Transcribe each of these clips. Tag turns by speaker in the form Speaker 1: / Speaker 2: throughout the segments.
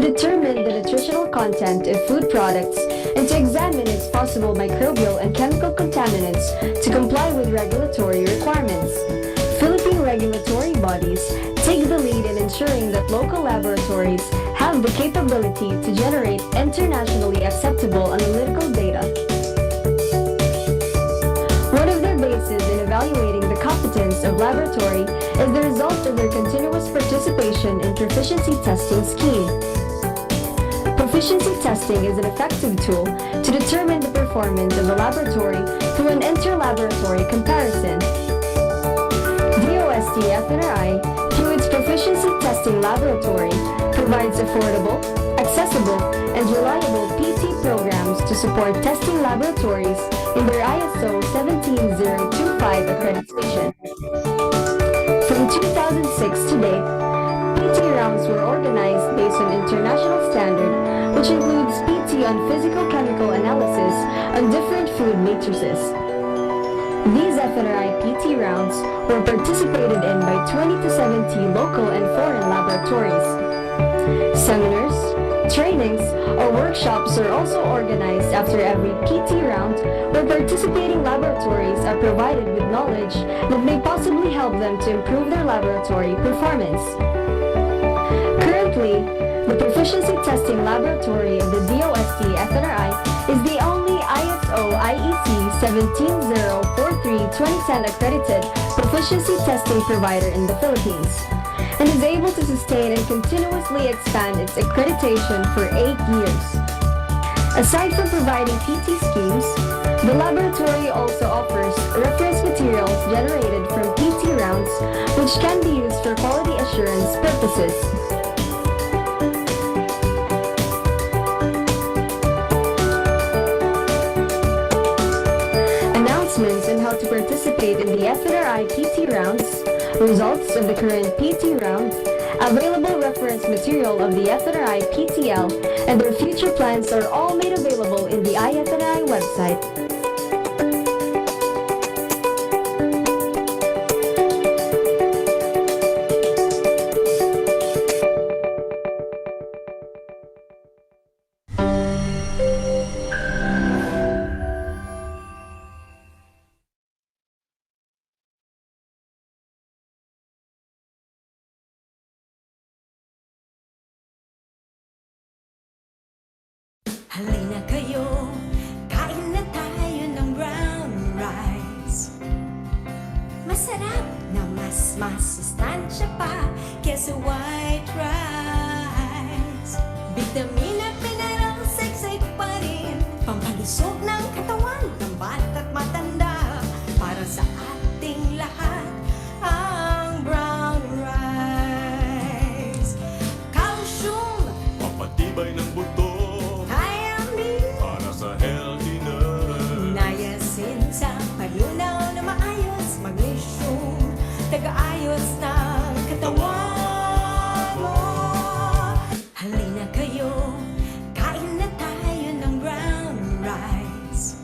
Speaker 1: determine the nutritional content of food products and to examine its possible microbial and chemical contaminants to comply with regulatory requirements. Philippine regulatory bodies take the lead in ensuring that local laboratories have the capability to generate internationally acceptable analytical data. One of their bases in evaluating the competence of laboratory is the result of their continuous participation in proficiency testing scheme. Proficiency testing is an effective tool to determine the performance of a laboratory through an inter-laboratory comparison. DOST-FNRI, through its proficiency testing laboratory, provides affordable, accessible, and reliable PT programs to support testing laboratories in their ISO 17025 accreditation. From 2006 to date, PT rounds were organized based on international standard, which includes PT on physical-chemical analysis on different food matrices. These FNRI PT rounds were participated in by 20 to 70 local and foreign laboratories. Seminars, trainings, or workshops are also organized after every PT round where participating laboratories are provided with knowledge that may possibly help them to improve their laboratory performance. Currently, the Proficiency Testing Laboratory of the DOST-FNRI is the only ISO IEC 17043-2010 accredited proficiency testing provider in the Philippines, and is able to sustain and continuously expand its accreditation for 8 years. Aside from providing PT schemes, the laboratory also offers reference materials generated from PT rounds, which can be used for quality assurance purposes. Announcements on how to participate in the FNRI PT rounds, results of the current PT round, available reference material of the FNRI PTL, and their future plans are all made available in the IFNRI website.
Speaker 2: Halina kayo, kain na tayo ng brown rice. Masarap na mas masustansya pa kesa white rice. Vitamin at mineral, sexy pa rin, pampalusog ng katawan ng bata't matanda. Para sa ating lahat, ang brown rice. Calcium,
Speaker 3: papatibay ng buto,
Speaker 2: taga-ayos ng katawan mo. Halina kayo, kain na tayo ng brown rice.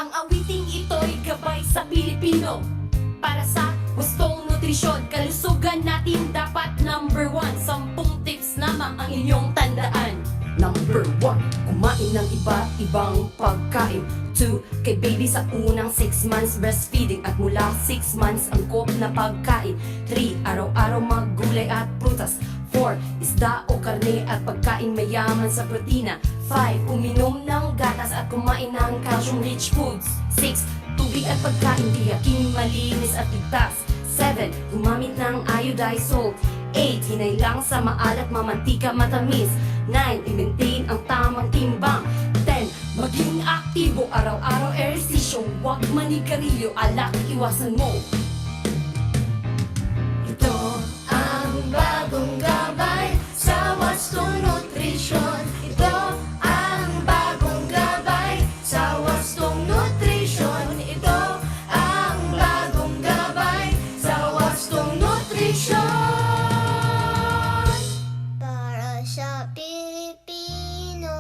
Speaker 2: Ang awiting ito'y gabay sa Pilipino. Para sa gustong nutrisyon, kalusugan natin dapat number 1. 10 tips lamang ang inyong tandaan. Number 1, kumain ng iba't ibang pagkain. 2, kay baby sa unang 6 months breastfeeding at mula 6 months angkop na pagkain. 3, araw-araw maggulay at prutas. 4, isda o karne at pagkain mayaman sa protina. 5, uminom ng gatas at kumain ng calcium-rich foods. 6, tubig at pagkain tiyaking malinis at ligtas. 7, gumamit ng iodized salt. 8, hinay lang sa maalat, mamantika, matamis. 9, i-maintain ang tamang timbang. 10, maging aktibo, araw-araw ehersisyo. Huwag manigarilyo, alak iwasan mo. Ito ang bagong gabay sa wastong nutrisyon. Ito ang bagong gabay sa wastong nutrisyon. Ito ang bagong gabay sa wastong nutrisyon.
Speaker 4: Para sa Pilipino.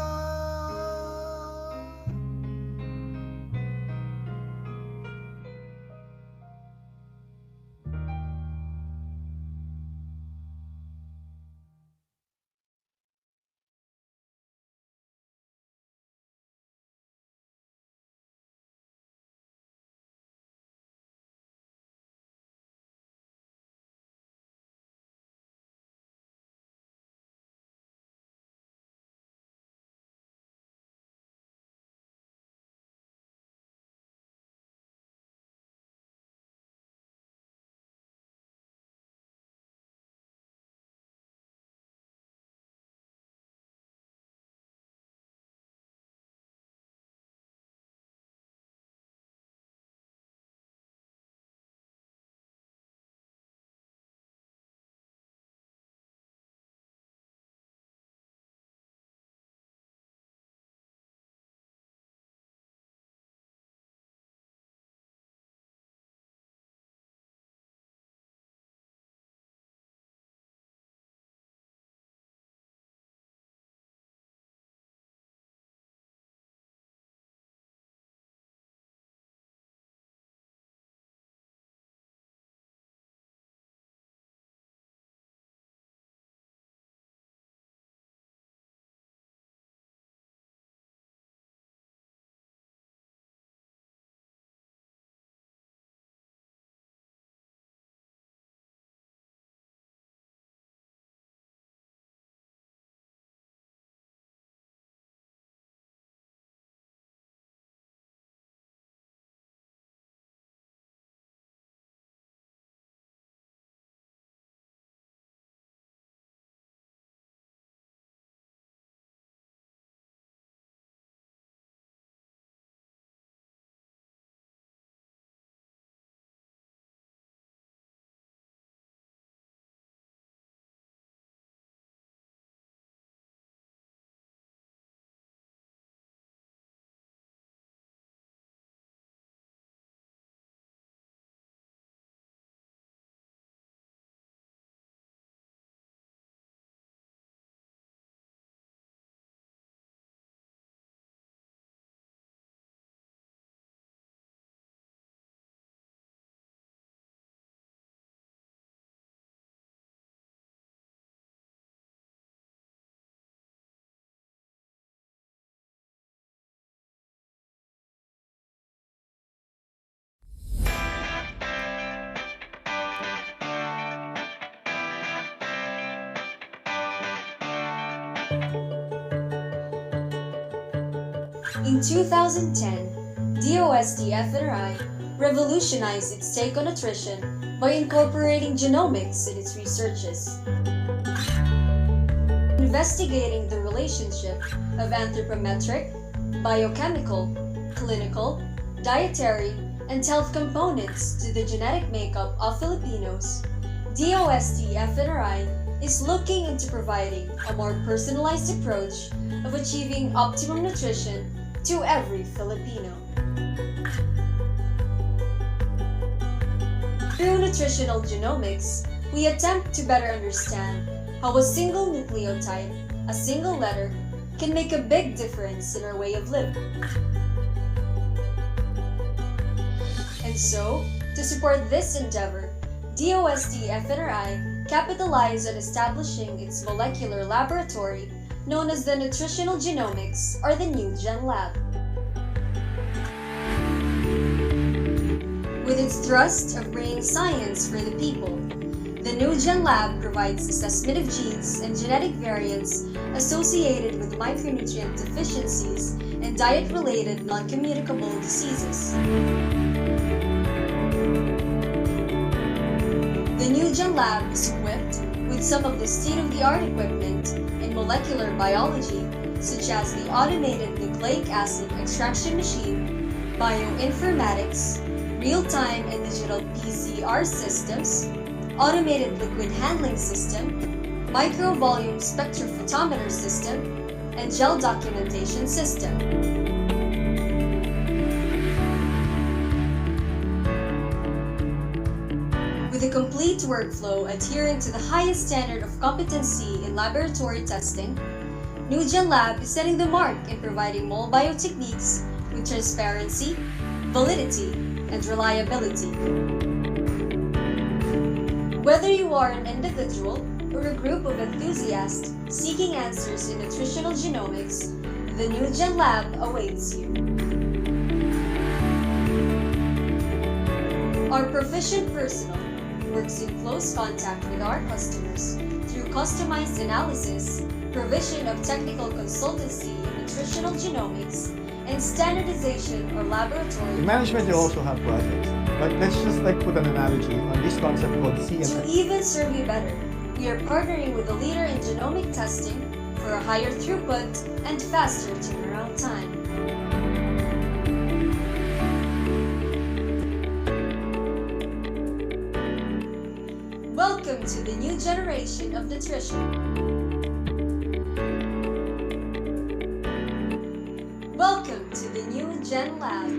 Speaker 1: In 2010, DOST-FNRI revolutionized its take on nutrition by incorporating genomics in its researches, investigating the relationship of anthropometric, biochemical, clinical, dietary, and health components to the genetic makeup of Filipinos. DOST-FNRI is looking into providing a more personalized approach of achieving optimum nutrition to every Filipino. Through nutritional genomics, we attempt to better understand how a single nucleotide, a single letter, can make a big difference in our way of living.
Speaker 5: And so, to support this endeavor, DOST-FNRI capitalized on establishing its molecular laboratory known as the Nutritional Genomics or the NewGen Lab. With its thrust of bringing science for the people, the NewGen Lab provides assessment of genes and genetic variants associated with micronutrient deficiencies and diet-related non-communicable diseases. The NewGen Lab is equipped with some of the state-of-the-art equipment in molecular biology, such as the automated nucleic acid extraction machine, bioinformatics, real-time and digital PCR systems, automated liquid handling system, micro-volume spectrophotometer system, and gel documentation system. With a complete workflow adhering to the highest standard of competency in laboratory testing, NewGen Lab is setting the mark in providing mole biotechniques with transparency, validity, and reliability. Whether you are an individual or a group of enthusiasts seeking answers in nutritional genomics, the NewGen Lab awaits you. Our proficient personnel works in close contact with our customers through customized analysis, provision of technical consultancy in nutritional genomics, and standardization or laboratory.
Speaker 6: In management, you also have projects. But let's just put an analogy on this concept called CMS.
Speaker 5: To even serve you better, we are partnering with a leader in genomic testing for a higher throughput and faster turnaround time. Welcome to the new generation of nutrition. Welcome to the NewGen Lab.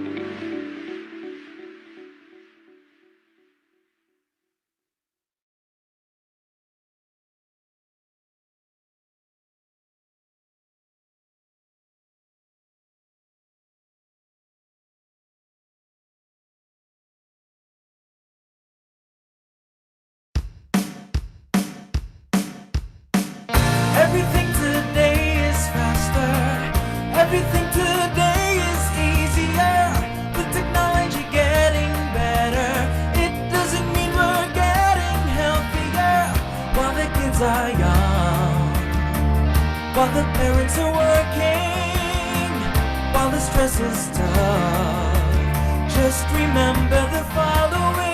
Speaker 7: Everything today is faster. Everything today is easier. With technology getting better, it doesn't mean we're getting healthier. While the kids are young, while the parents are working, while the stress is tough, just remember the following.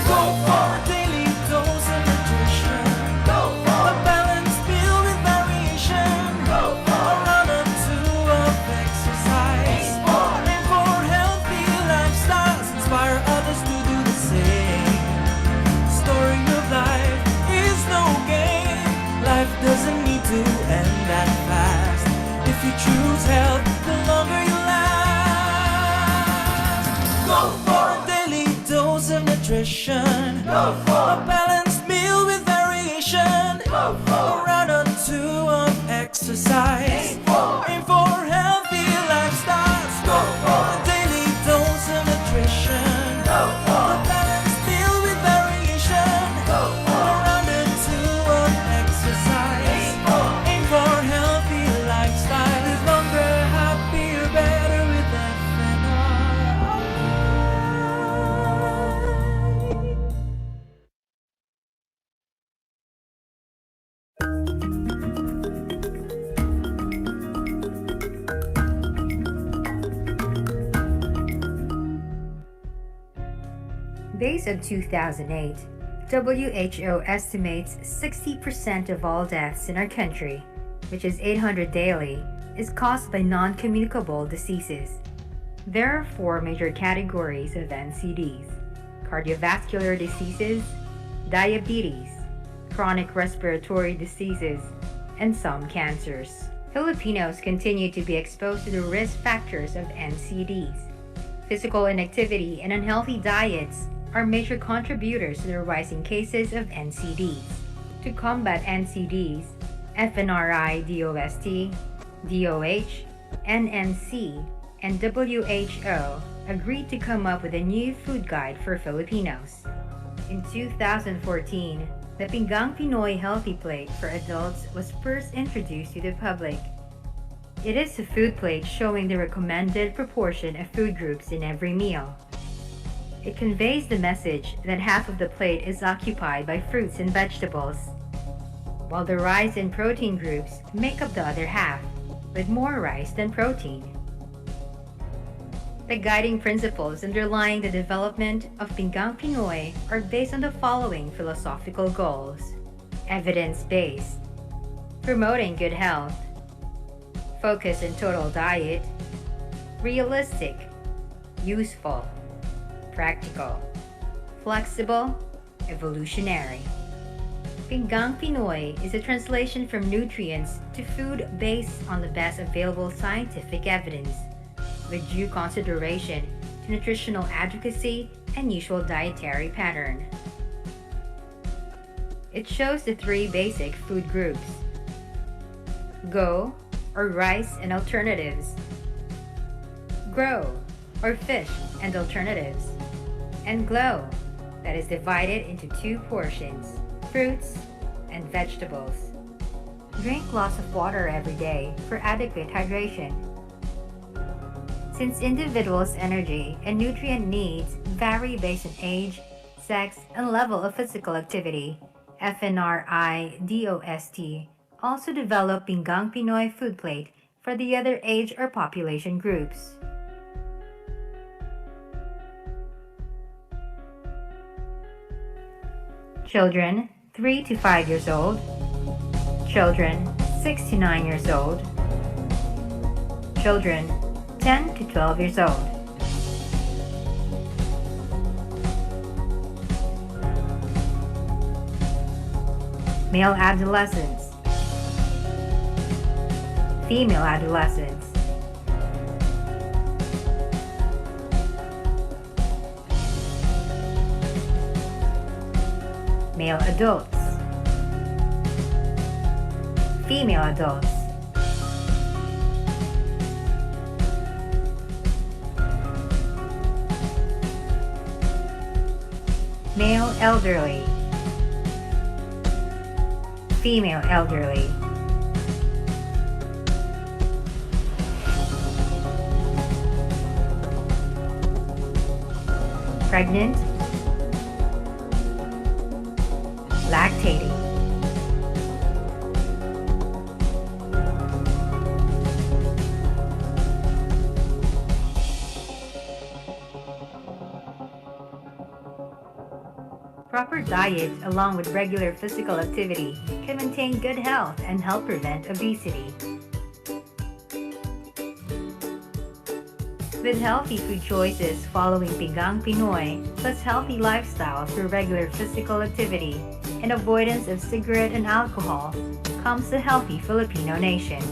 Speaker 7: Go for a daily dose of nutrition. Go for a balanced meal with variation. Go for a round or two of exercise. Aim for healthy lifestyles. Inspire others to do the same. Story of life is no game. Life doesn't need to end that fast. If you choose health, the longer you last. Go for a daily dose of nutrition. Go for a balanced meal with variation. Go for a round or two of exercise. Aim for healthy lifestyles. Go for a daily dose of nutrition. Go for a balanced meal with variation. Go for a round or two of exercise. Aim for healthy lifestyle. Live longer, happier, better with FNRI.
Speaker 8: Based on 2008, WHO estimates 60% of all deaths in our country, which is 800 daily, is caused by non-communicable diseases. There are 4 major categories of NCDs: cardiovascular diseases, diabetes, chronic respiratory diseases, and some cancers. Filipinos continue to be exposed to the risk factors of NCDs. Physical inactivity and unhealthy diets are major contributors to the rising cases of NCDs. To combat NCDs, FNRI DOST, DOH, NNC, and WHO agreed to come up with a new food guide for Filipinos. In 2014, the Pingang Pinoy Healthy Plate for adults was first introduced to the public. It is a food plate showing the recommended proportion of food groups in every meal. It conveys the message that half of the plate is occupied by fruits and vegetables, while the rice and protein groups make up the other half, with more rice than protein. The guiding principles underlying the development of Pingang Pinoy are based on the following philosophical goals: evidence-based, promoting good health, focus on total diet, realistic, useful, practical, flexible, evolutionary. Pingang Pinoy is a translation from nutrients to food based on the best available scientific evidence, with due consideration to nutritional advocacy and usual dietary pattern. It shows the three basic food groups: Go, or rice and alternatives; Grow, or fish and alternatives; and Glow, that is divided into two portions: fruits and vegetables. Drink lots of water every day for adequate hydration. Since individuals' energy and nutrient needs vary based on age, sex, and level of physical activity, FNRI DOST also developed Pingang Pinoy food plate for the other age or population groups. Children 3 to 5 years old, children 6 to 9 years old, children 10 to 12 years old. Male adolescents, female adolescents, male adults, female adults, male elderly, female elderly, pregnant, lactating, proper diet along with regular physical activity can maintain good health and help prevent obesity. With healthy food choices following Pingang Pinoy, plus healthy lifestyle through regular physical activity and avoidance of cigarette and alcohol, comes the healthy Filipino nation.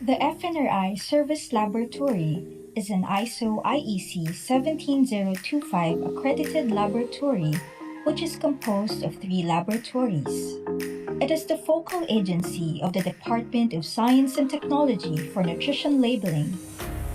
Speaker 9: The FNRI Service Laboratory is an ISO IEC 17025 accredited laboratory which is composed of 3 laboratories. It is the focal agency of the Department of Science and Technology for Nutrition Labeling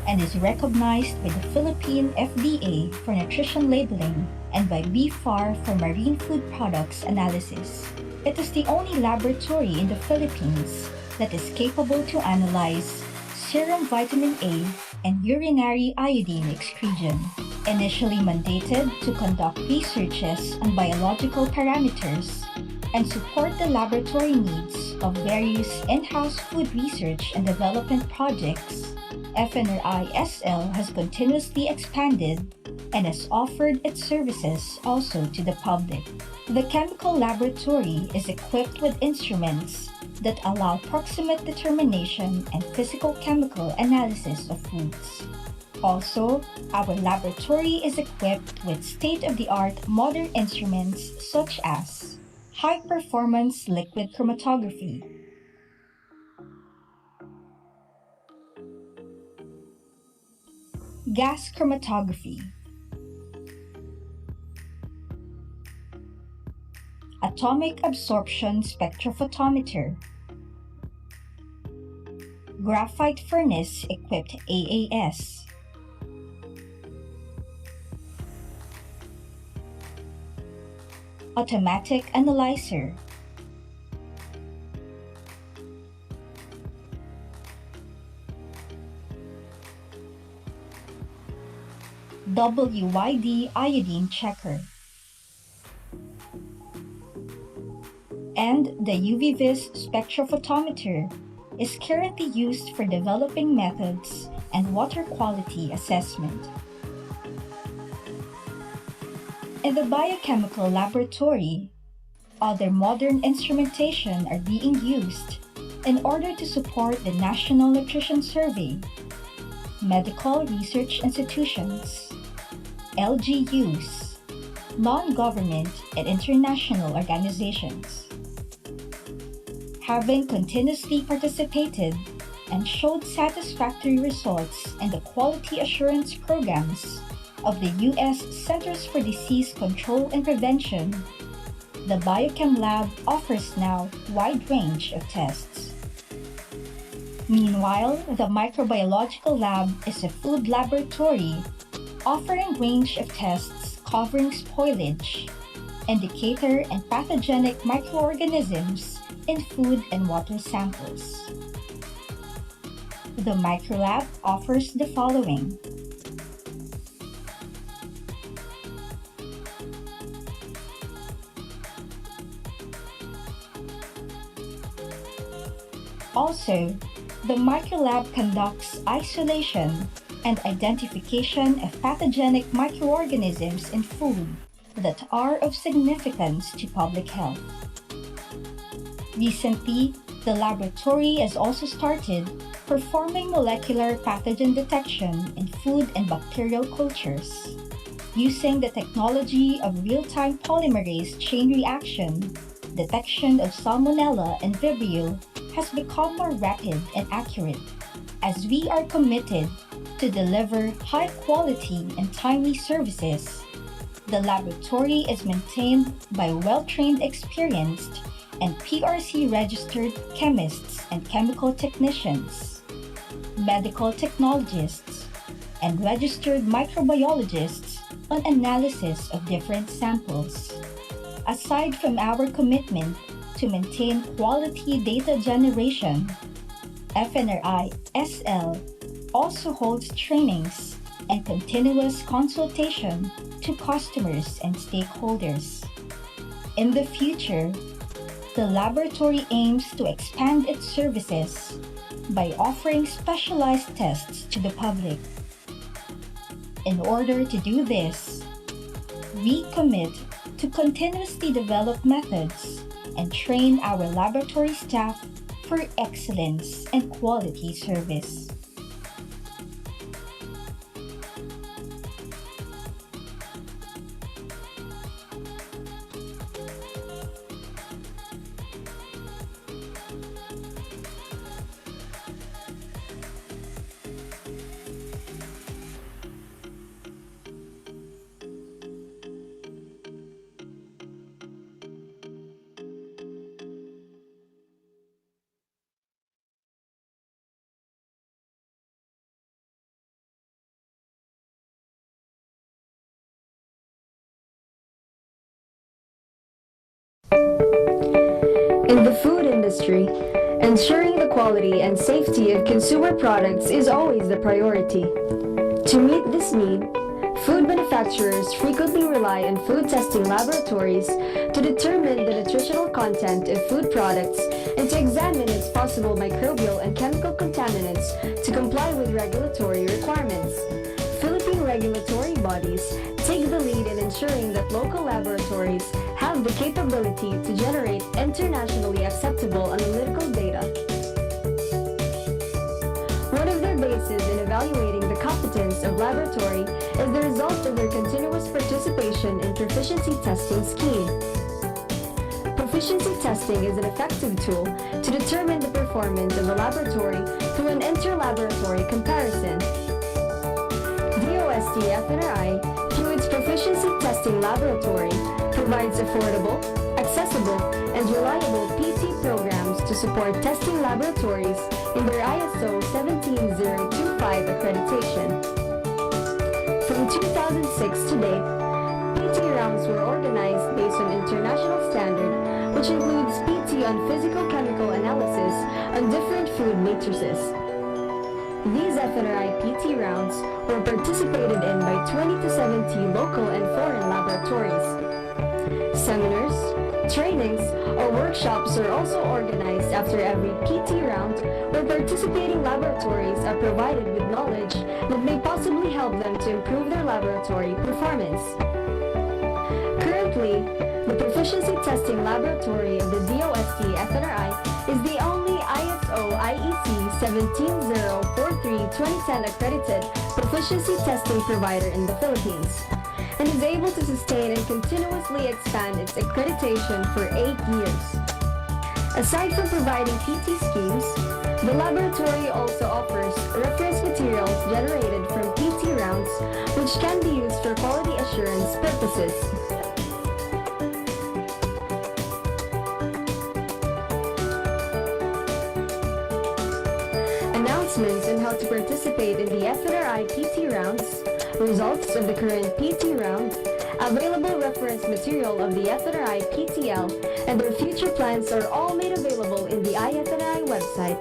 Speaker 9: and is recognized by the Philippine FDA for nutrition labeling and by BFAR for marine food products analysis. It is the only laboratory in the Philippines that is capable to analyze serum vitamin A and urinary iodine excretion. Initially mandated to conduct researches on biological parameters and support the laboratory needs of various in-house food research and development projects, FNRI-SL has continuously expanded and has offered its services also to the public. The chemical laboratory is equipped with instruments that allow proximate determination and physical chemical analysis of foods. Also, our laboratory is equipped with state-of-the-art modern instruments such as high-performance liquid chromatography, gas chromatography, atomic absorption spectrophotometer, graphite furnace-equipped AAS, automatic analyzer, WYD iodine checker, and the UV-Vis spectrophotometer is currently used for developing methods and water quality assessment. In the biochemical laboratory, other modern instrumentation are being used in order to support the National Nutrition Survey, medical research institutions, LGUs, non-government and international organizations. Having continuously participated and showed satisfactory results in the quality assurance programs of the U.S. Centers for Disease Control and Prevention, the Biochem Lab offers now a wide range of tests. Meanwhile, the Microbiological Lab is a food laboratory offering range of tests covering spoilage, indicator and pathogenic microorganisms in food and water samples. The Microlab offers the following: Also, the Microlab conducts isolation and identification of pathogenic microorganisms in food that are of significance to public health. Recently, the laboratory has also started performing molecular pathogen detection in food and bacterial cultures. Using the technology of real-time polymerase chain reaction, detection of Salmonella and Vibrio has become more rapid and accurate. As we are committed to deliver high-quality and timely services, the laboratory is maintained by well-trained, experienced, and PRC-registered chemists and chemical technicians, medical technologists, and registered microbiologists on analysis of different samples. Aside from our commitment to maintain quality data generation, FNRI-SL also holds trainings and continuous consultation to customers and stakeholders. In the future, the laboratory aims to expand its services by offering specialized tests to the public. In order to do this, we commit to continuously develop methods and train our laboratory staff for excellence and quality service.
Speaker 1: industry, ensuring the quality and safety of consumer products is always the priority. To meet this need, food manufacturers frequently rely on food testing laboratories to determine the nutritional content of food products and to examine its possible microbial and chemical contaminants to comply with regulatory requirements. Philippine regulatory bodies take the lead in ensuring that local laboratories have the capability to generate internationally acceptable analytical data. One of their bases in evaluating the competence of laboratory is the result of their continuous participation in proficiency testing scheme. Proficiency testing is an effective tool to determine the performance of a laboratory through an interlaboratory comparison. DOST-FNRI, through its proficiency testing laboratory, provides affordable, accessible, and reliable PT programs to support testing laboratories in their ISO 17025 accreditation. From 2006 to date, PT rounds were organized based on international standard, which includes PT on physical-chemical analysis on different food matrices. These FNRI PT rounds were participated in by 20 to 70 local and foreign laboratories. Seminars, trainings, or workshops are also organized after every PT round where participating laboratories are provided with knowledge that may possibly help them to improve their laboratory performance. Currently, the Proficiency Testing Laboratory of the DOST-FNRI is the only ISO IEC 17043-2010 accredited proficiency testing provider in the Philippines, and is able to sustain and continuously expand its accreditation for 8 years. Aside from providing PT schemes, the laboratory also offers reference materials generated from PT rounds, which can be used for quality assurance purposes. Announcements on how to participate in the FNRI PT rounds, results of the current PT round, available reference material of the FNRI PTL, and their future plans are all made available in the IFNRI website.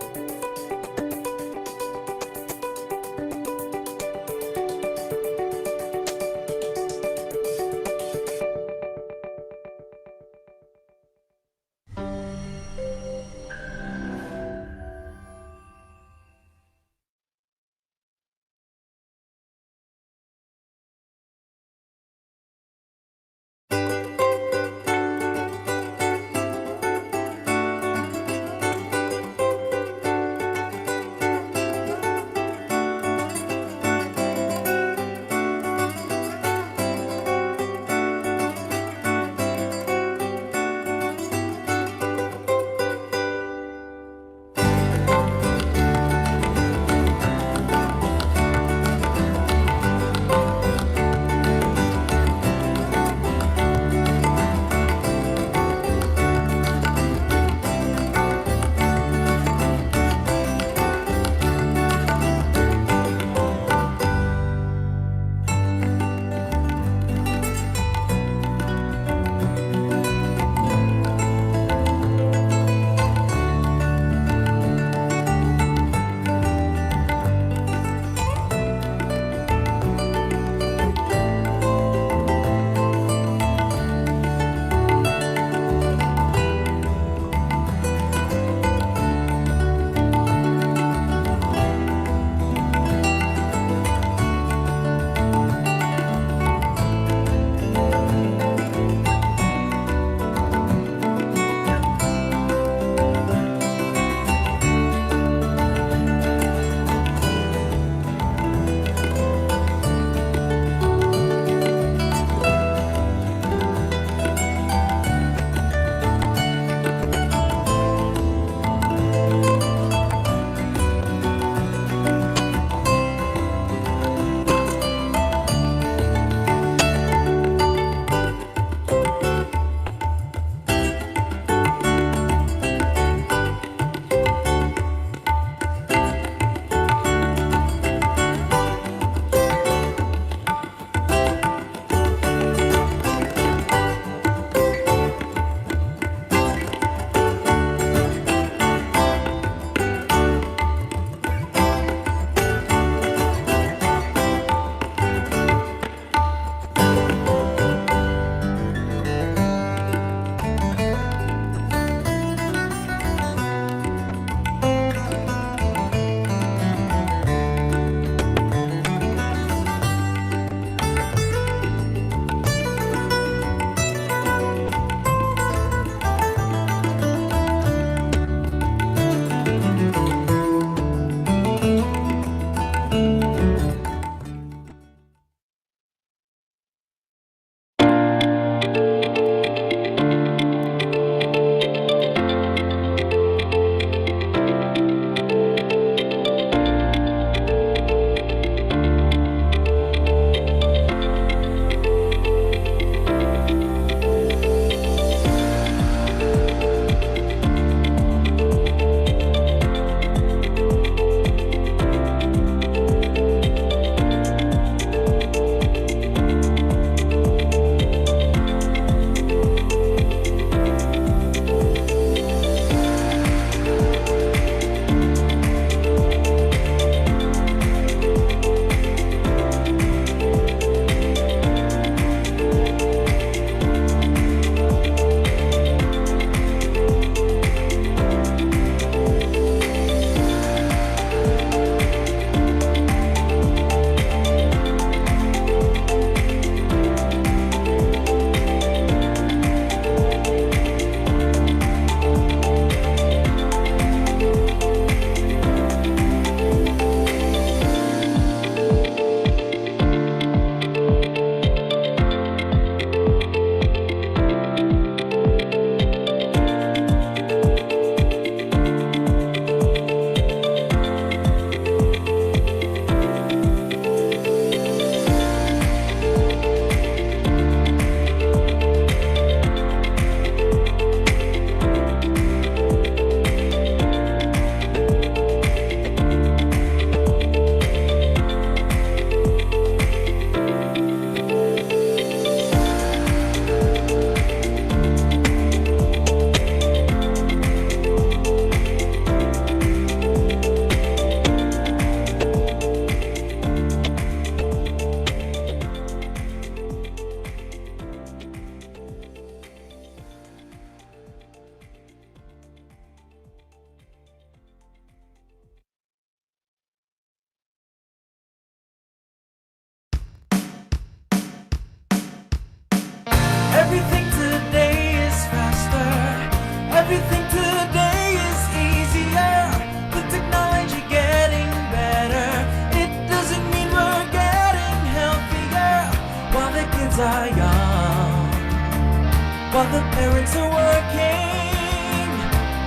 Speaker 7: Parents are working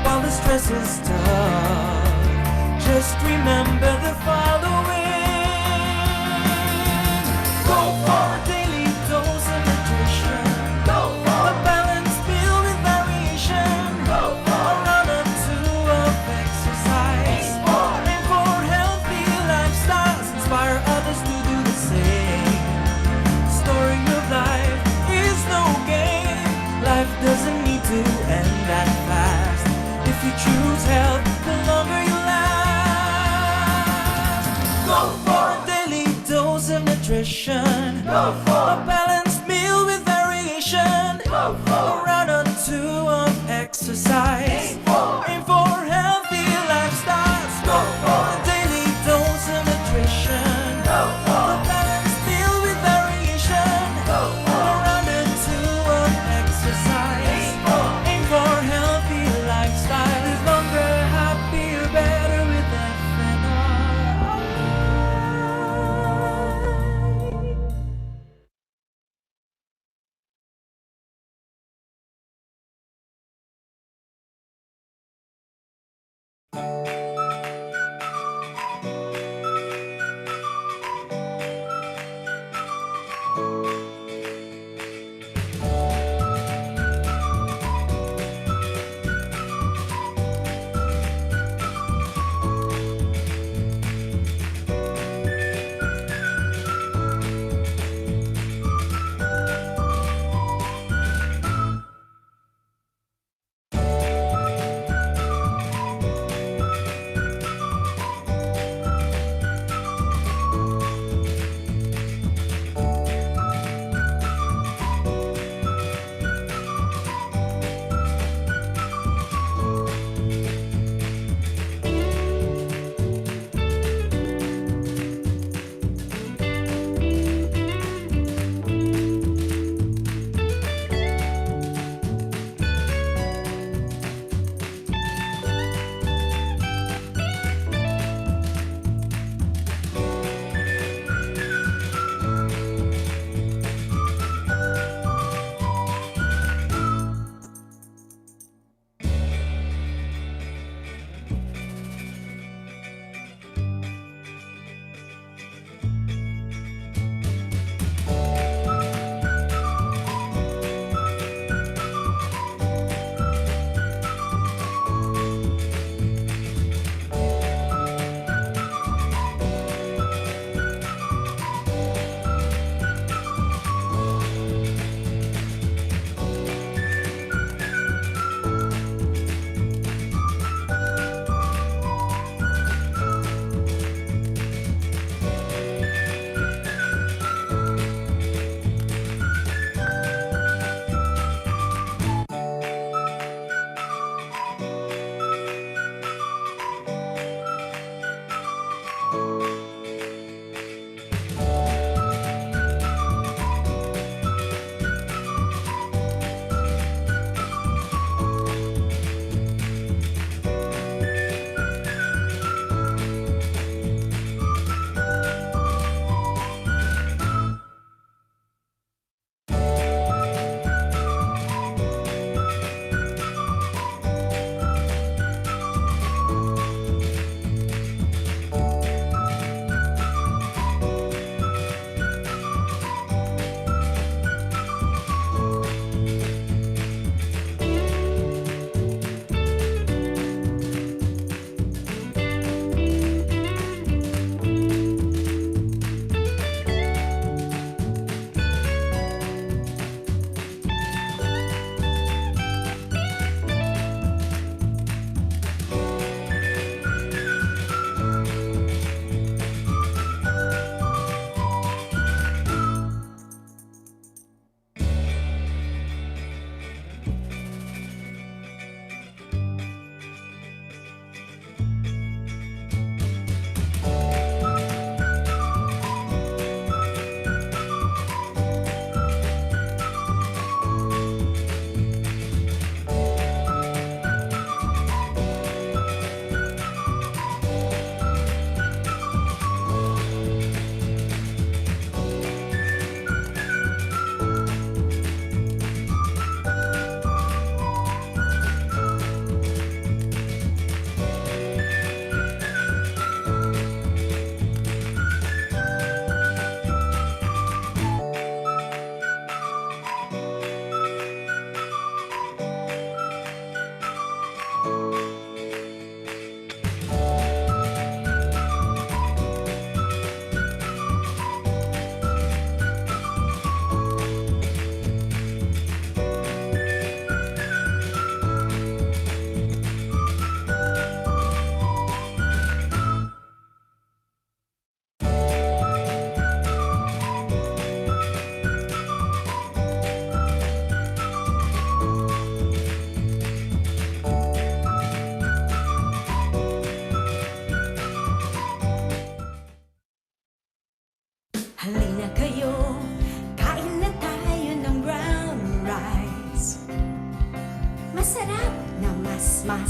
Speaker 7: while the stress is tough. Just remember the following. Go for a daily dose of nutrition. Go for a balanced meal with variation. Go for a round or two of exercise. Aim for healthy lifestyles. Inspire others to do the same. Story of life is no game. Life doesn't need to end that fast. If you choose health, the longer you last. Go for a daily dose of nutrition. Go for a balanced meal with variation. Go for a round or two of exercise. Aim for healthy lifestyles. Go for a daily dose of nutrition. Go for a balanced meal with variation. Go for a round or two of exercise. Aim for healthy lifestyle. Live longer, happier, better with FNRI.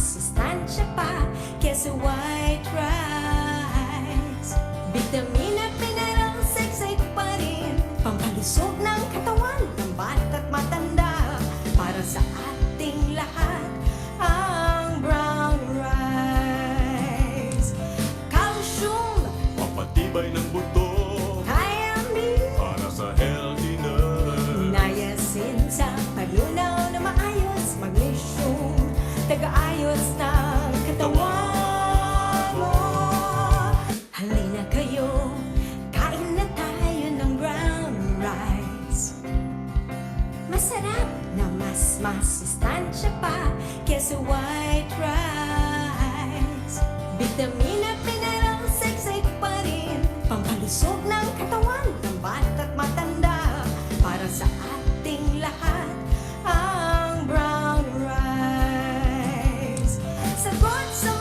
Speaker 2: masustansya pa kesa white rice. Vitamina, mineral, seksay pa rin, pampalusog ng katawan ng bata't matanda. Para sa ating lahat ang brown rice. Calcium,
Speaker 3: Papatibay ng buto
Speaker 2: thiamine,
Speaker 3: para sa healthiness.
Speaker 2: niacin sa panunaw na maayos, magnesium, taga-ayos ng katawan mo. Halina kayo, kain na tayo ng brown rice. Masarap na mas masustansya pa kesa white rice. Vitamina, mineral, seksay pa rin, pampalusog ng katawan ng bata't matanda. Para sa ating lahat ang brown rice. Sagot sa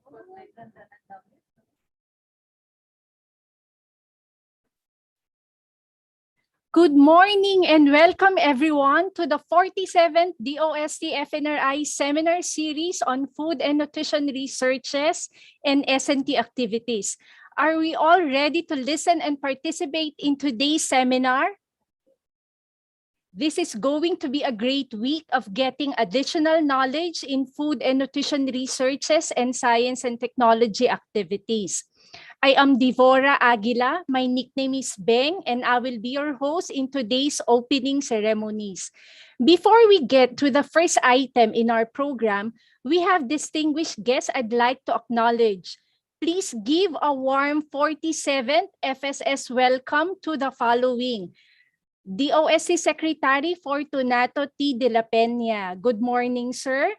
Speaker 10: Good morning and welcome everyone to the 47th DOST-FNRI Seminar Series on Food and Nutrition Researches and S&T activities. Are we all ready to listen and participate in today's seminar? This is going to be a great week of getting additional knowledge in food and nutrition researches and science and technology activities. I am Devora Aguila. My nickname is Beng, and I will be your host in today's opening ceremonies. Before we get to the first item in our program, we have distinguished guests I'd like to acknowledge. Please give a warm 47th FSS welcome to the following. DOST Secretary Fortunato T. de la Peña. Good morning, sir.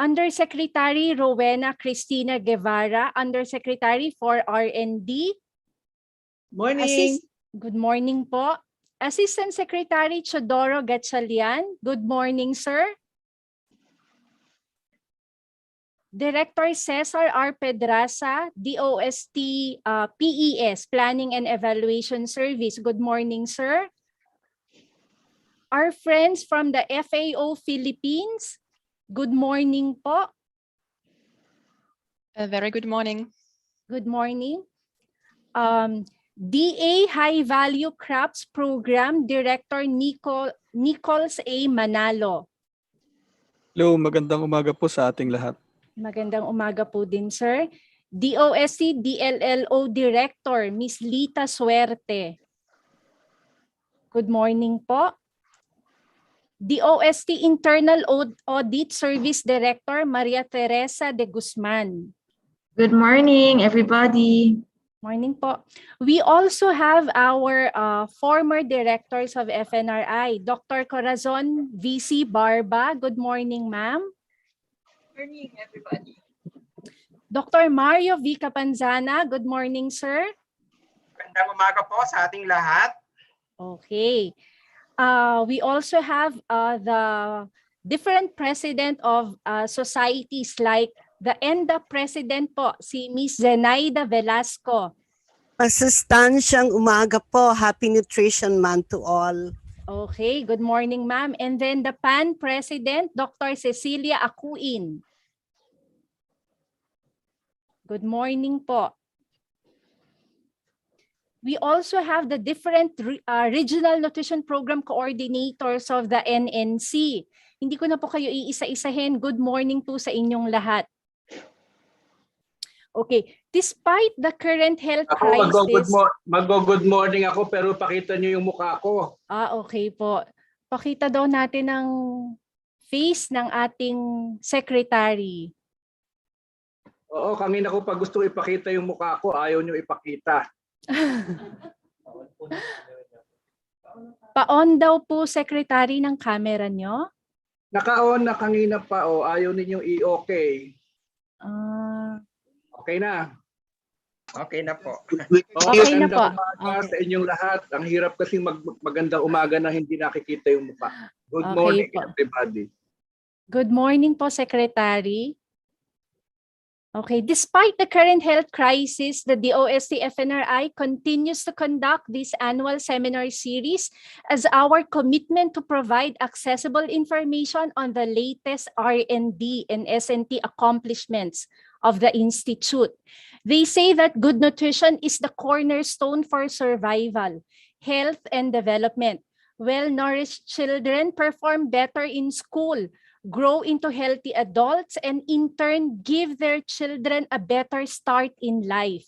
Speaker 10: Undersecretary Rowena Cristina Guevara, Undersecretary for R&D.
Speaker 11: Morning.
Speaker 10: Good morning po. Assistant Secretary Chodoro Gatchalian. Good morning, sir. Director Cesar R. Pedraza, DOST PES, Planning and Evaluation Service. Good morning, sir. Our friends from the FAO Philippines. Good morning po.
Speaker 11: A very good morning.
Speaker 10: Good morning. DA High Value Crops Program Director Nichols A. Manalo.
Speaker 12: Hello, magandang umaga po sa ating lahat.
Speaker 10: Magandang umaga po din, sir. DOST DLLO Director Ms. Lita Suerte. Good morning po. DOST Internal Audit Service Director Maria Teresa de Guzman.
Speaker 13: Good morning, everybody.
Speaker 10: Morning po. We also have our former directors of FNRI, Dr. Corazon VC Barba. Good morning, ma'am.
Speaker 11: Good morning, everybody.
Speaker 10: Dr. Mario V. Capanzana. Good morning, sir.
Speaker 14: Magandang umaga po sa ating lahat.
Speaker 10: Okay. We also have the different president of societies like the ENDA president po, si Miss Zenaida Velasco.
Speaker 15: Masustansyang umaga po. Happy Nutrition Month to all.
Speaker 10: Okay, good morning, ma'am. And then the PAN president, Dr. Cecilia Acuin. Good morning po. We also have the different regional nutrition program coordinators of the NNC. Hindi ko na po kayo iisa-isahin. Good morning po sa inyong lahat. Okay, despite the current health crisis...
Speaker 14: Mag-good morning ako pero pakita niyo yung mukha ko.
Speaker 10: Okay po. Pakita daw natin ang face ng ating secretary.
Speaker 14: Oo, kanina ko pag gusto ipakita yung mukha ko, ayaw niyo ipakita.
Speaker 10: Pa-on daw po, secretary, ng camera nyo?
Speaker 14: Naka-on na kanina pa, ayaw ninyong i-okay. Okay na. Okay na po.
Speaker 10: Okay na po.
Speaker 14: Umaga sa inyong lahat. Ang hirap kasi magandang umaga na hindi nakikita yung mukha. Good morning, everybody.
Speaker 10: Good morning po, secretary. Okay, despite the current health crisis, the DOST-FNRI continues to conduct this annual seminar series as our commitment to provide accessible information on the latest R&D and S&T accomplishments of the Institute. They say that good nutrition is the cornerstone for survival, health, and development. Well-nourished children perform better in school, grow into healthy adults, and in turn give their children a better start in life.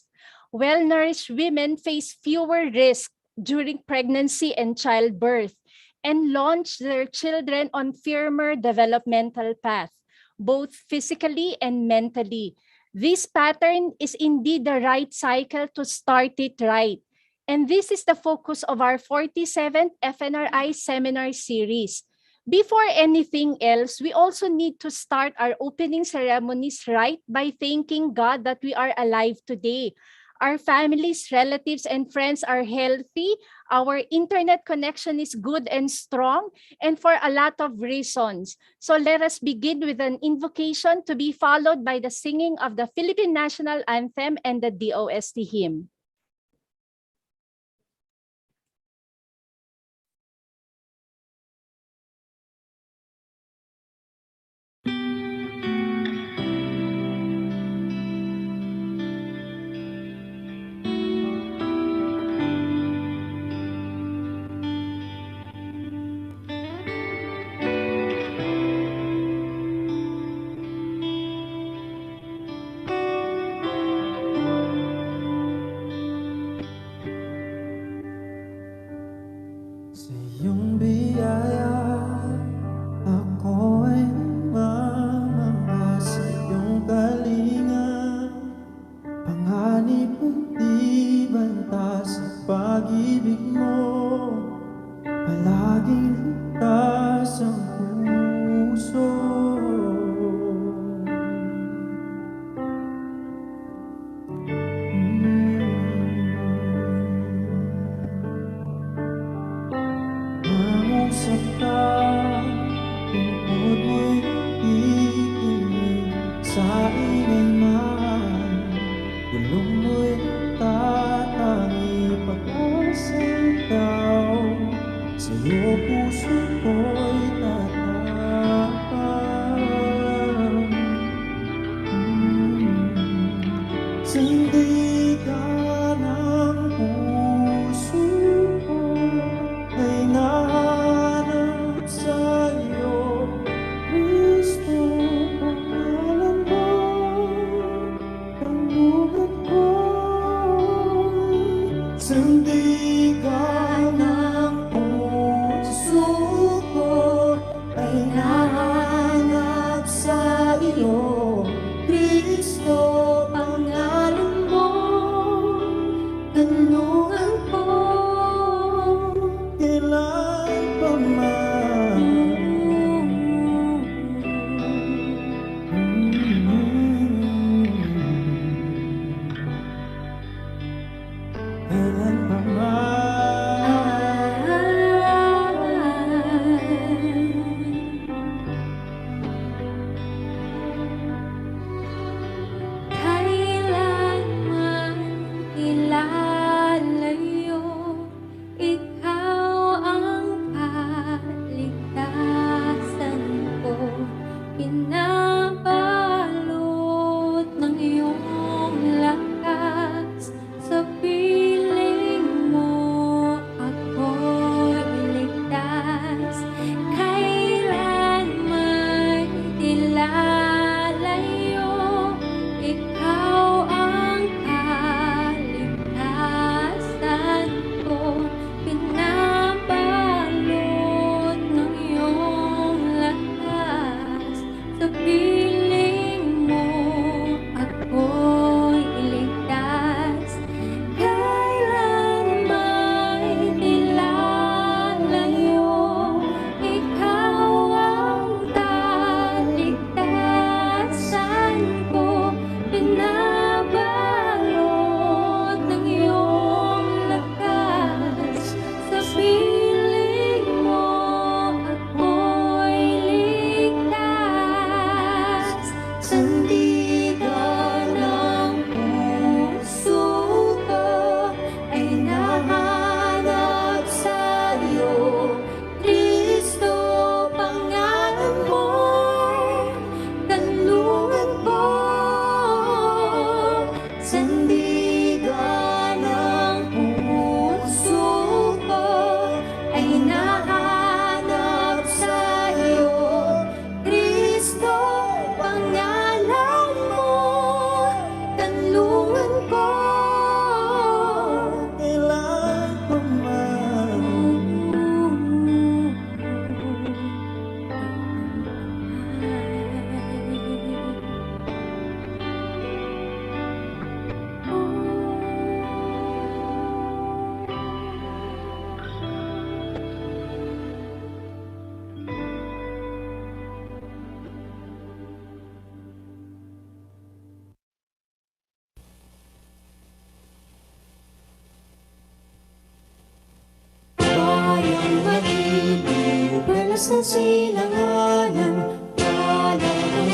Speaker 10: Well-nourished women face fewer risks during pregnancy and childbirth and launch their children on firmer developmental path, both physically and mentally. This pattern is indeed the right cycle to start it right. And this is the focus of our 47th FNRI seminar series. Before anything else, we also need to start our opening ceremonies right by thanking God that we are alive today. Our families, relatives, and friends are healthy. Our internet connection is good and strong, and for a lot of reasons. So let us begin with an invocation to be followed by the singing of the Philippine National Anthem and the DOST hymn.
Speaker 7: Sa iyong biyaya, ako ay namamangha sa iyong kalinga. Panganib at di banta sa pag-ibig mo, palaging ligtas ang puso. Mangusap ka, tungkod mo'y nakikinig sa ingay man. Gulong mo'y tatangi pag-asa ikaw. Sa'yo puso ko'y tatakpan. Sandigan ang puso ko ay nahanap sa'yo, Kristo, pangalan mo, pangbuhat ko'y sandigan ng puso Lunas ng silanganan, pala ng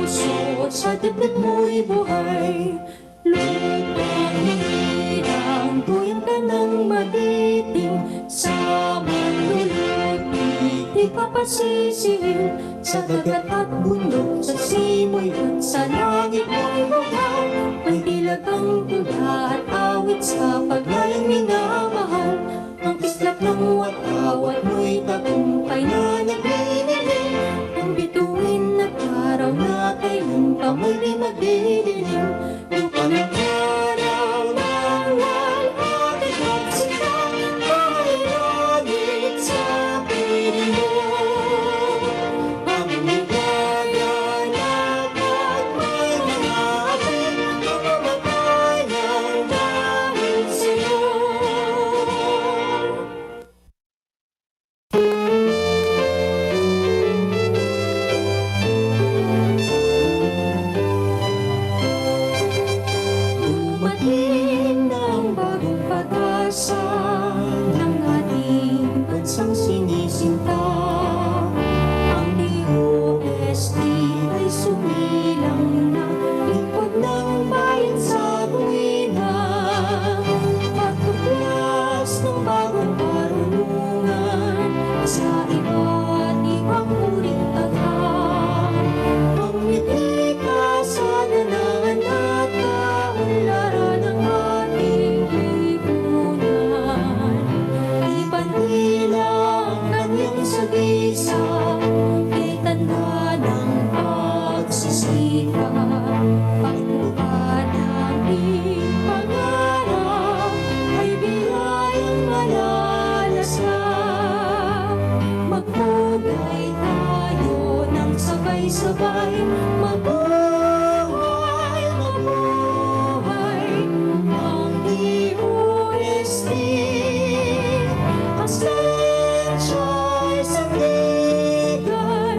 Speaker 7: puso at sa dibdib mo'y buhay. Lupang hirang, tuyang ka ng matiting, sa manluluti, di papasisihin, sa dagat at bundok, sa simoy at sa langit mo'y lugaw. May tilagang tula at awit sa paglayang minamahal. Ang kislap ng watawat mo'y tagumpay na naglililim. Ang bituin at araw na kailan pa mo'y di magdidilim. Lupa ng araw ng walhati at sikat, ay langit sa piling mo. Ang nagaganap at may mga ating mamamatay ng dahil sa'yo. Dumating na ang bagong pag-asa ng ating bansang sinisinta. Ang DOST ay sumilang na, lingkod ng bayan sa tuwina. Pagtuklas ng bagong karunungan sa iba't ibang uring taghang. Ang ngiti ka sa nanangan at kaunlaran ng ating lipunan. Ipantila ang kanyang sagisag, kay tanda ng pagsisikap. Pagtupad aming pangarap ay biyayang malalasap. Magpugay tayo ng sabay-sabay, mabuhay, mabuhay ang DOST. Asensya'y sandigan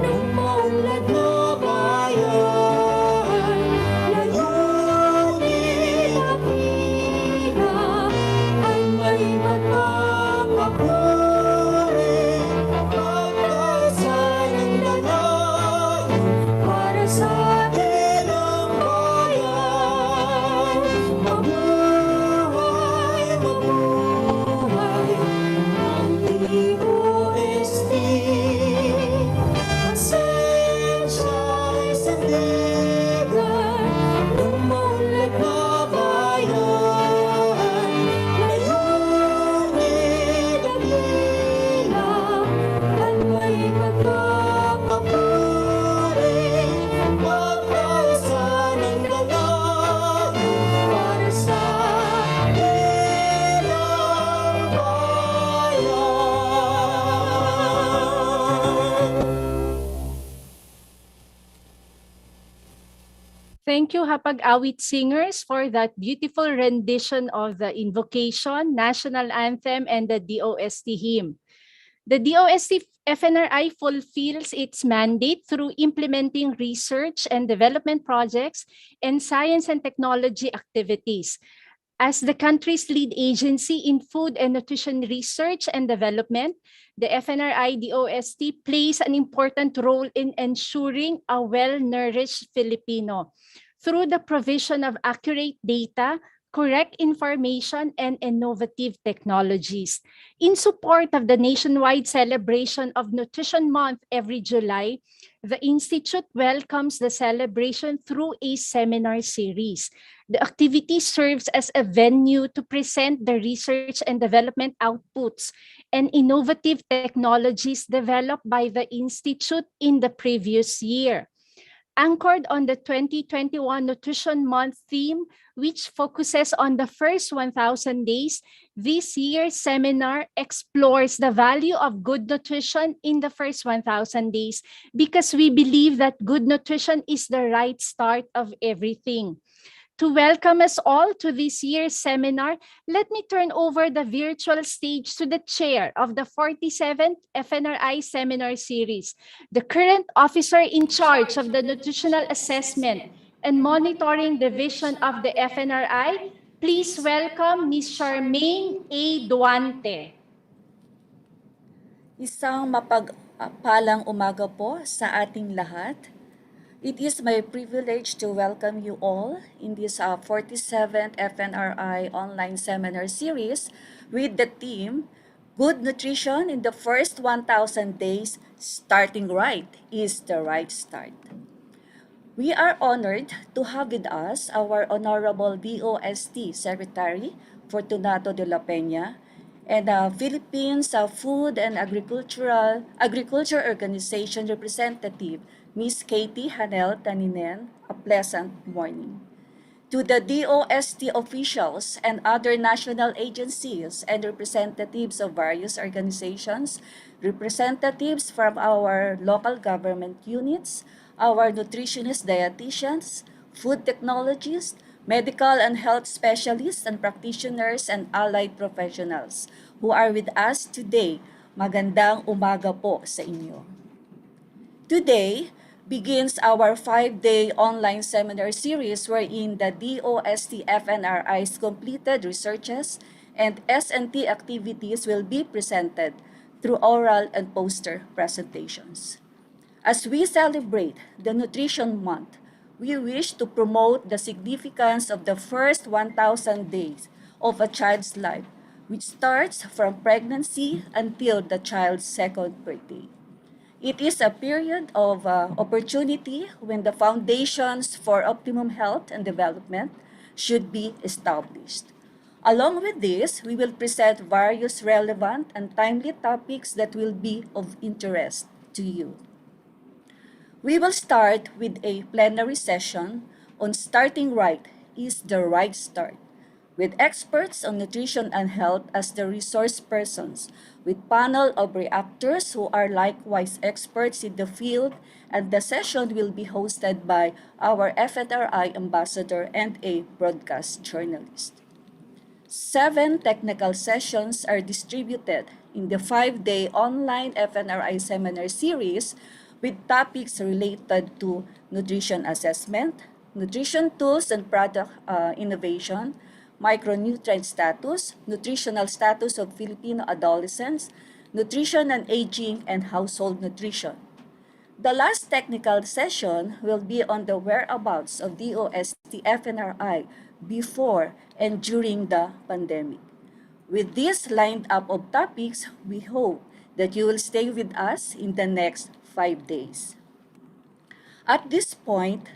Speaker 7: ng maunlad na bayan. Layunin at hina ay may magpapapuri, pagkasa ng dalayan para sa atin ang bayan. Mabuhay, mabuhay ang DOST. Asensya'y sandigan ng maunlad na bayan. Layunin at hila at may magpapapuri, pagkasa ng dalayan para sa atin ang bayan.
Speaker 10: Thank you, Hapag-awit Singers, for that beautiful rendition of the Invocation, National Anthem, and the DOST hymn. The DOST-FNRI fulfills its mandate through implementing research and development projects and science and technology activities. As the country's lead agency in food and nutrition research and development, the FNRI DOST plays an important role in ensuring a well-nourished Filipino through the provision of accurate data, correct information, and innovative technologies. In support of the nationwide celebration of Nutrition Month every July, the Institute welcomes the celebration through a seminar series. The activity serves as a venue to present the research and development outputs and innovative technologies developed by the Institute in the previous year. Anchored on the 2021 Nutrition Month theme, which focuses on the first 1,000 days, this year's seminar explores the value of good nutrition in the first 1,000 days because we believe that good nutrition is the right start of everything. To welcome us all to this year's seminar, let me turn over the virtual stage to the chair of the 47th FNRI Seminar Series, the current officer in charge of the Nutritional Assessment and Monitoring Division of the FNRI. Please welcome Ms. Charmaine A. Duante.
Speaker 16: Isang mapagpalang umaga po sa ating lahat. It is my privilege to welcome you all in this 47th FNRI online seminar series with the theme, Good Nutrition in the First 1,000 Days, Starting Right is the Right Start. We are honored to have with us our Honorable DOST Secretary Fortunato de la Peña and Philippines Food and Agriculture Organization representative Ms. Katie Hanel Taninen. A pleasant morning. To the DOST officials and other national agencies and representatives of various organizations, representatives from our local government units, our nutritionists, dietitians, food technologists, medical and health specialists and practitioners and allied professionals who are with us today, magandang umaga po sa inyo. Today begins our 5-day online seminar series wherein the DOST-FNRI's completed researches and S&T activities will be presented through oral and poster presentations. As we celebrate the Nutrition Month, we wish to promote the significance of the first 1,000 days of a child's life, which starts from pregnancy until the child's second birthday. It is a period of opportunity when the foundations for optimum health and development should be established. Along with this, we will present various relevant and timely topics that will be of interest to you. We will start with a plenary session on starting right is the right start, with experts on nutrition and health as the resource persons, with panel of reactors who are likewise experts in the field, and the session will be hosted by our FNRI ambassador and a broadcast journalist. 7 technical sessions are distributed in the 5-day online FNRI seminar series with topics related to nutrition assessment, nutrition tools and product innovation, micronutrient status, nutritional status of Filipino adolescents, nutrition and aging, and household nutrition. The last technical session will be on the whereabouts of DOST-FNRI before and during the pandemic. With this lined up of topics, we hope that you will stay with us in the next 5 days. At this point,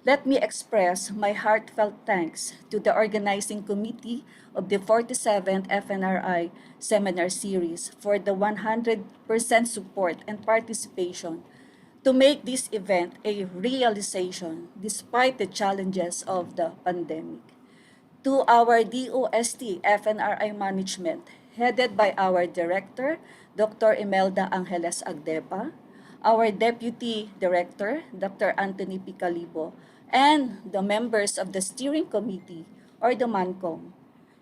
Speaker 16: let me express my heartfelt thanks to the organizing committee of the 47th FNRI Seminar Series for the 100% support and participation to make this event a realization despite the challenges of the pandemic. To our DOST FNRI management, headed by our Director, Dr. Imelda Angeles Agdepa, our Deputy Director, Dr. Anthony Picalibo, and the members of the Steering Committee or the MANCOM.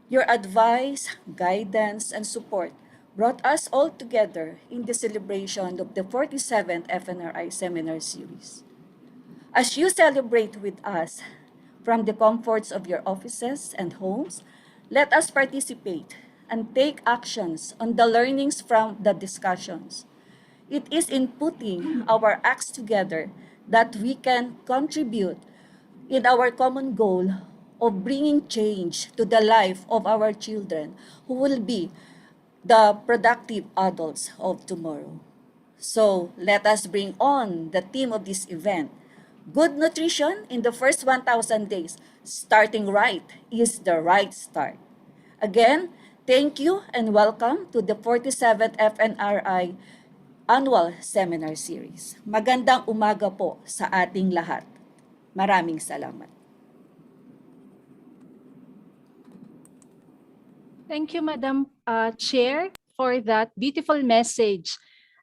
Speaker 16: Your advice, guidance, and support brought us all together in the celebration of the 47th FNRI Seminar Series. As you celebrate with us from the comforts of your offices and homes, let us participate and take actions on the learnings from the discussions. It is in putting our acts together that we can contribute in our common goal of bringing change to the life of our children who will be the productive adults of tomorrow. So let us bring on the theme of this event. Good nutrition in the first 1,000 days, starting right is the right start. Again, thank you and welcome to the 47th FNRI Annual Seminar Series. Magandang umaga po sa ating lahat. Maraming salamat.
Speaker 10: Thank you, Madam Chair, for that beautiful message.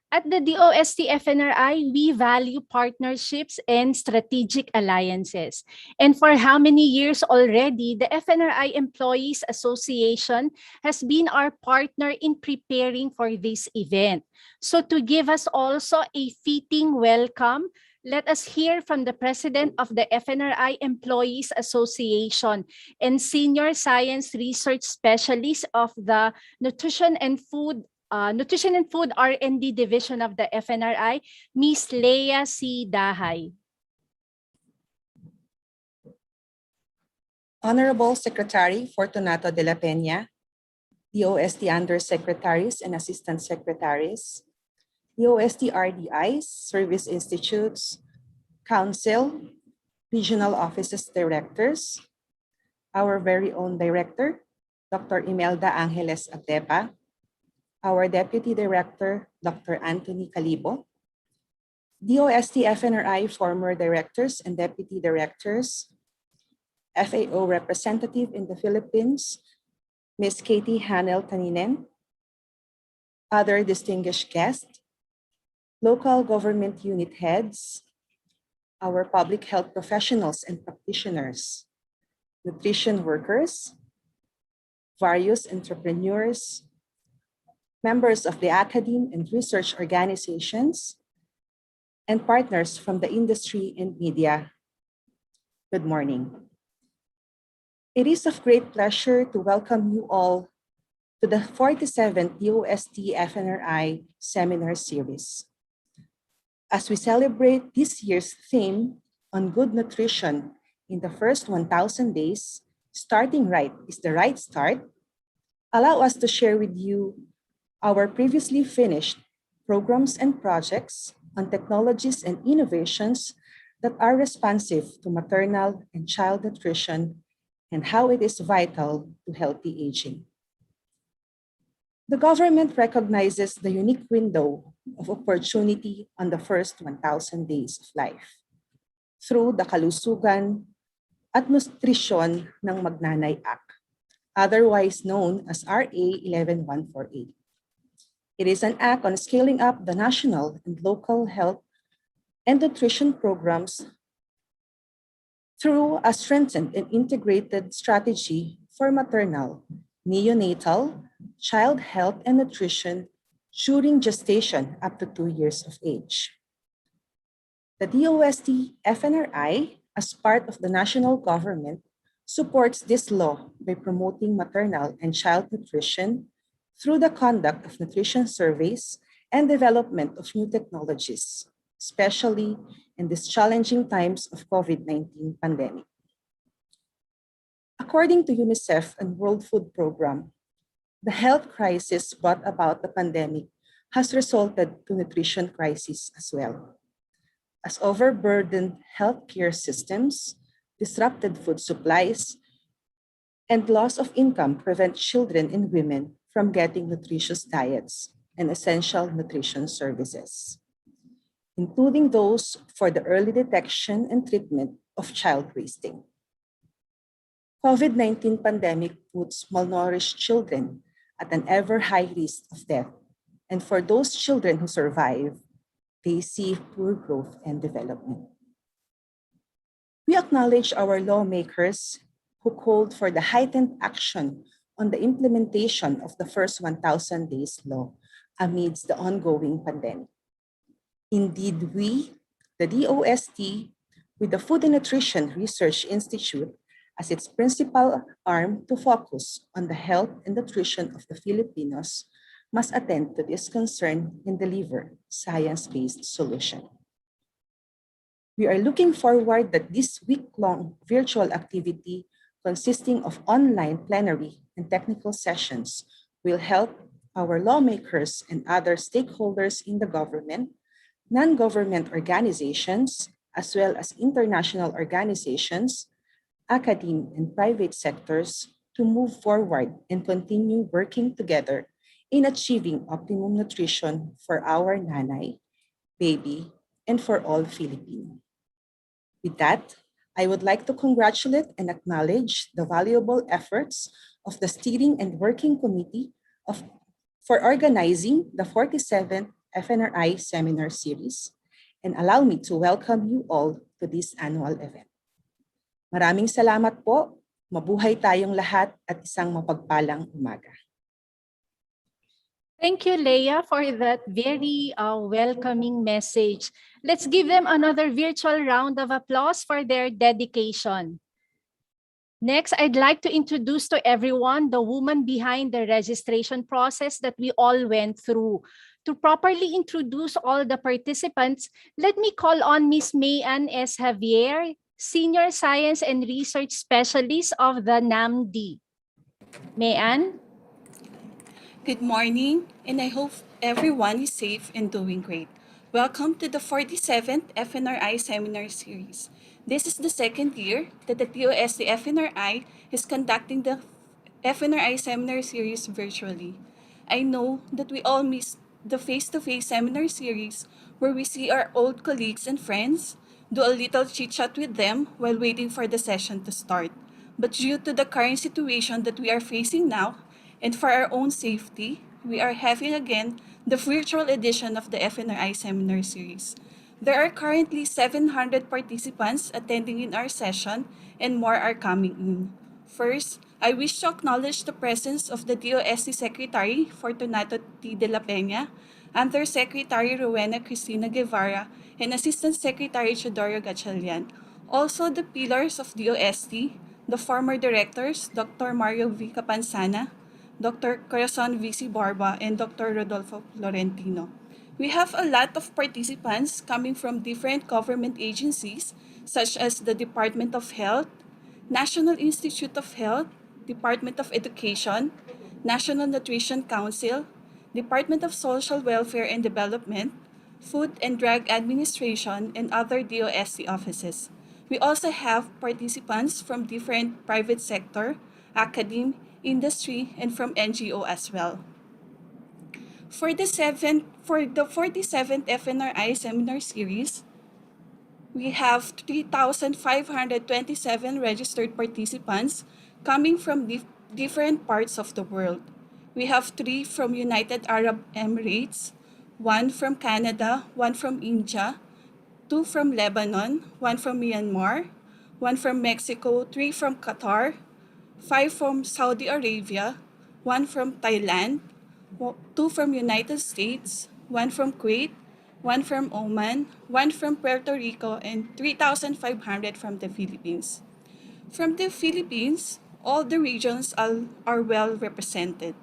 Speaker 10: At the DOST-FNRI, we value partnerships and strategic alliances. And for how many years already, the FNRI Employees Association has been our partner in preparing for this event. So to give us also a fitting welcome, let us hear from the President of the FNRI Employees Association and Senior Science Research Specialist of the Nutrition and Food Nutrition and Food R&D Division of the FNRI, Ms. Leia C. Dahay.
Speaker 17: Honorable Secretary Fortunato de la Peña, DOST Undersecretaries and Assistant Secretaries, DOST RDIs, Service Institutes, Council, Regional Offices Directors, our very own Director, Dr. Imelda Angeles Atepa, our Deputy Director, Dr. Anthony Calibo, DOST-FNRI former Directors and Deputy Directors, FAO Representative in the Philippines, Ms. Katie Hanel Taninen, other distinguished guests, local government unit heads, our public health professionals and practitioners, nutrition workers, various entrepreneurs, members of the academe and research organizations, and partners from the industry and media. Good morning. It is of great pleasure to welcome you all to the 47th DOST-FNRI Seminar Series. As we celebrate this year's theme on good nutrition in the first 1,000 days, starting right is the right start, allow us to share with you our previously finished programs and projects on technologies and innovations that are responsive to maternal and child nutrition and how it is vital to healthy aging. The government recognizes the unique window of opportunity on the first 1,000 days of life through the Kalusugan at Nutrisyon ng Magnanay Act, otherwise known as RA 11148. It is an act on scaling up the national and local health and nutrition programs through a strengthened and integrated strategy for maternal, neonatal, child health and nutrition during gestation up to 2 years of age. The DOST-FNRI, as part of the national government, supports this law by promoting maternal and child nutrition through the conduct of nutrition surveys and development of new technologies, especially in these challenging times of COVID-19 pandemic. According to UNICEF and World Food Programme, the health crisis brought about the pandemic has resulted to nutrition crisis as well, as overburdened healthcare systems, disrupted food supplies, and loss of income prevent children and women from getting nutritious diets and essential nutrition services, including those for the early detection and treatment of child wasting. COVID-19 pandemic puts malnourished children at an ever high risk of death, and for those children who survive, they see poor growth and development. We acknowledge our lawmakers who called for the heightened action on the implementation of the first 1,000 days law amidst the ongoing pandemic. Indeed, we, the DOST, with the Food and Nutrition Research Institute as its principal arm to focus on the health and nutrition of the Filipinos, must attend to this concern and deliver science-based solution. We are looking forward that this week-long virtual activity consisting of online plenary and technical sessions will help our lawmakers and other stakeholders in the government, non-government organizations, as well as international organizations, academe and private sectors to move forward and continue working together in achieving optimum nutrition for our nanay, baby, and for all Filipinos. With that, I would like to congratulate and acknowledge the valuable efforts of the Steering and Working Committee for organizing the 47th FNRI Seminar Series, and allow me to welcome you all to this annual event. Maraming salamat po, mabuhay tayong lahat at isang mapagpalang umaga.
Speaker 10: Thank you, Leia, for that very welcoming message. Let's give them another virtual round of applause for their dedication. Next, I'd like to introduce to everyone the woman behind the registration process that we all went through. To properly introduce all the participants, let me call on Ms. Mayan S. Javier, Senior Science and Research Specialist of the NAMD. Mayan?
Speaker 18: Good morning, and I hope everyone is safe and doing great. Welcome to the 47th FNRI Seminar Series. This is the second year that the DOST-FNRI is conducting the FNRI Seminar Series virtually. I know that we all miss the face-to-face seminar series where we see our old colleagues and friends, do a little chit-chat with them while waiting for the session to start. But due to the current situation that we are facing now, and for our own safety, we are having again the virtual edition of the FNRI Seminar Series. There are currently 700 participants attending in our session and more are coming in. First, I wish to acknowledge the presence of the DOST Secretary Fortunato T. de la Peña, Undersecretary Rowena Cristina Guevara, and Assistant Secretary Chodoro Gatchalian. Also, the pillars of DOST, the former directors, Dr. Mario V. Capansana, Dr. Corazon V.C. Barba, and Dr. Rodolfo Florentino. We have a lot of participants coming from different government agencies such as the Department of Health, National Institute of Health, Department of Education, National Nutrition Council, Department of Social Welfare and Development, Food and Drug Administration, and other DOST offices. We also have participants from different private sector, academe, industry, and from NGO as well. For the 47th FNRI Seminar Series, we have 3,527 registered participants coming from different parts of the world. We have 3 from United Arab Emirates, 1 from Canada, 1 from India, 2 from Lebanon, 1 from Myanmar, 1 from Mexico, 3 from Qatar, 5 from Saudi Arabia, 1 from Thailand, 2 from United States, 1 from Kuwait, 1 from Oman, 1 from Puerto Rico, and 3,500 from the Philippines. From the Philippines, all the regions are well represented.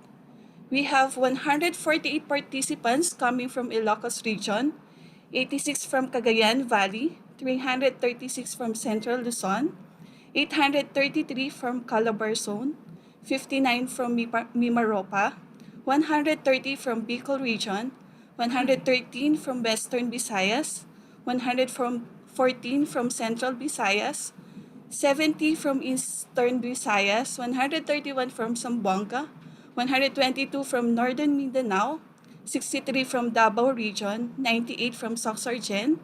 Speaker 18: We have 148 participants coming from Ilocos region, 86 from Cagayan Valley, 336 from Central Luzon, 833 from Calabar Zone, 59 from Mimaropa, 130 from Bicol Region, 113 from Western Visayas, 114 from Central Visayas, 70 from Eastern Visayas, 131 from Zamboanga, 122 from Northern Mindanao, 63 from Davao Region, 98 from Soxargen,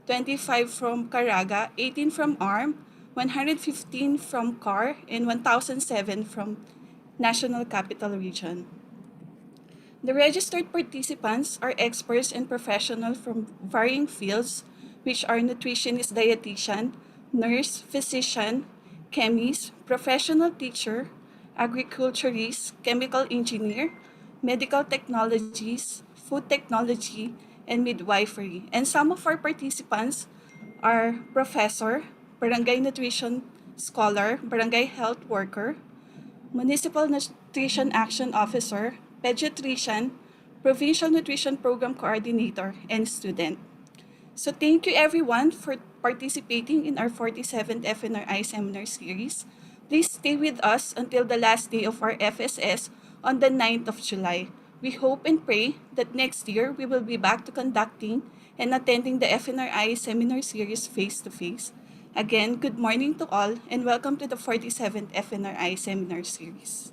Speaker 18: 25 from Caraga, 18 from ARM, 115 from CAR, and 1,007 from National Capital Region. The registered participants are experts and professionals from varying fields, which are nutritionist, dietitian, nurse, physician, chemist, professional teacher, agriculturist, chemical engineer, medical technologies, food technology, and midwifery. And some of our participants are professor, barangay nutrition scholar, barangay health worker, municipal nutrition action officer, pediatrician, provincial nutrition program coordinator, and student. So thank you everyone for participating in our 47th FNRI Seminar Series. Please stay with us until the last day of our FSS on the 9th of July. We hope and pray that next year we will be back to conducting and attending the FNRI Seminar Series face-to-face. Again, good morning to all and welcome to the 47th FNRI Seminar Series.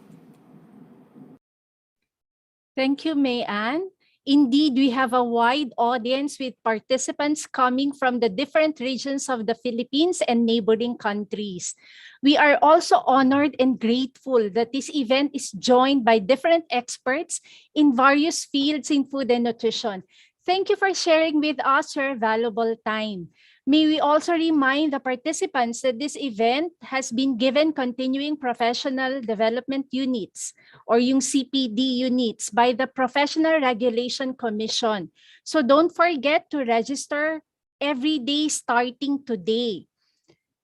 Speaker 10: Thank you, Mayan. Indeed, we have a wide audience with participants coming from the different regions of the Philippines and neighboring countries. We are also honored and grateful that this event is joined by different experts in various fields in food and nutrition. Thank you for sharing with us your valuable time. May we also remind the participants that this event has been given continuing professional development units or yung CPD units by the Professional Regulation Commission. So don't forget to register every day starting today.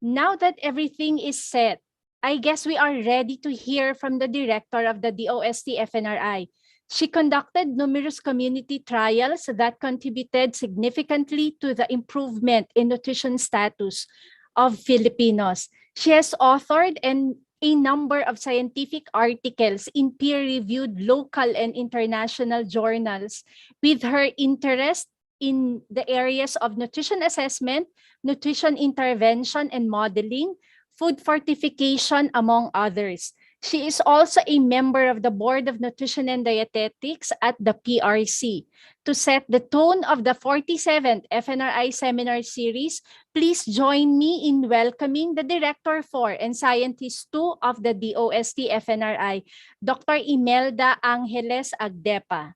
Speaker 10: Now that everything is set, I guess we are ready to hear from the director of the DOST-FNRI. She conducted numerous community trials that contributed significantly to the improvement in nutrition status of Filipinos. She has authored a number of scientific articles in peer-reviewed local and international journals with her interest in the areas of nutrition assessment, nutrition intervention and modeling, food fortification, among others. She is also a member of the Board of Nutrition and Dietetics at the PRC. To set the tone of the 47th FNRI Seminar Series, please join me in welcoming the Director 4 and Scientist 2 of the DOST-FNRI, Dr. Imelda Angeles Agdepa.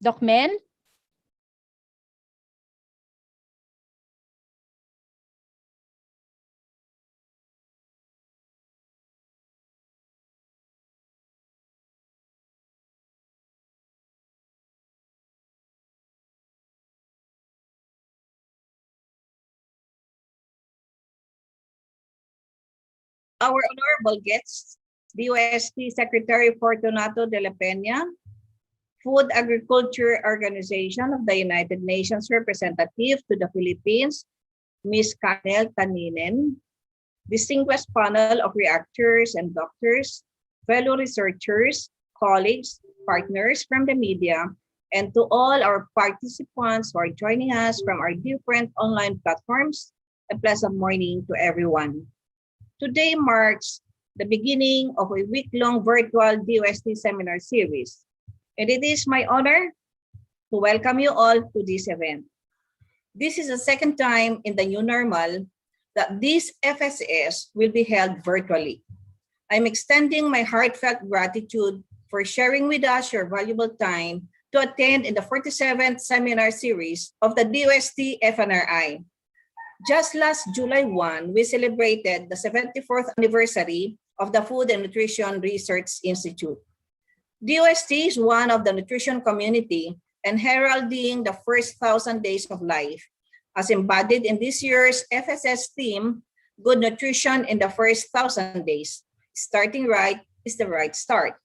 Speaker 10: Doc Mel?
Speaker 19: Our honorable guests, DOST Secretary Fortunato de la Peña, Food Agriculture Organization of the United Nations Representative to the Philippines, Ms. Kanel Taninen, distinguished panel of reactors and doctors, fellow researchers, colleagues, partners from the media, and to all our participants who are joining us from our different online platforms, a pleasant morning to everyone. Today marks the beginning of a week-long virtual DOST seminar series, and it is my honor to welcome you all to this event. This is the second time in the new normal that this FSS will be held virtually. I'm extending my heartfelt gratitude for sharing with us your valuable time to attend in the 47th seminar series of the DOST-FNRI. Just last July 1, we celebrated the 74th anniversary of the Food and Nutrition Research Institute. DOST is one of the nutrition community and heralding the first 1,000 days of life, as embodied in this year's FSS theme, Good Nutrition in the First 1,000 Days. Starting right is the right start.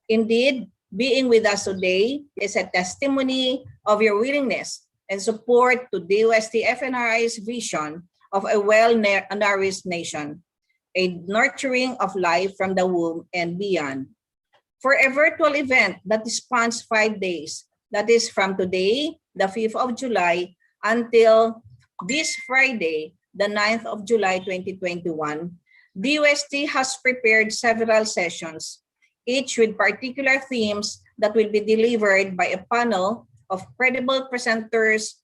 Speaker 19: Indeed, being with us today is a testimony of your willingness and support to DOST-FNRI's vision of a well-nourished nation, a nurturing of life from the womb and beyond. For a virtual event that spans 5 days, that is from today, the 5th of July, until this Friday, the 9th of July 2021, DOST has prepared several sessions, each with particular themes that will be delivered by a panel of credible presenters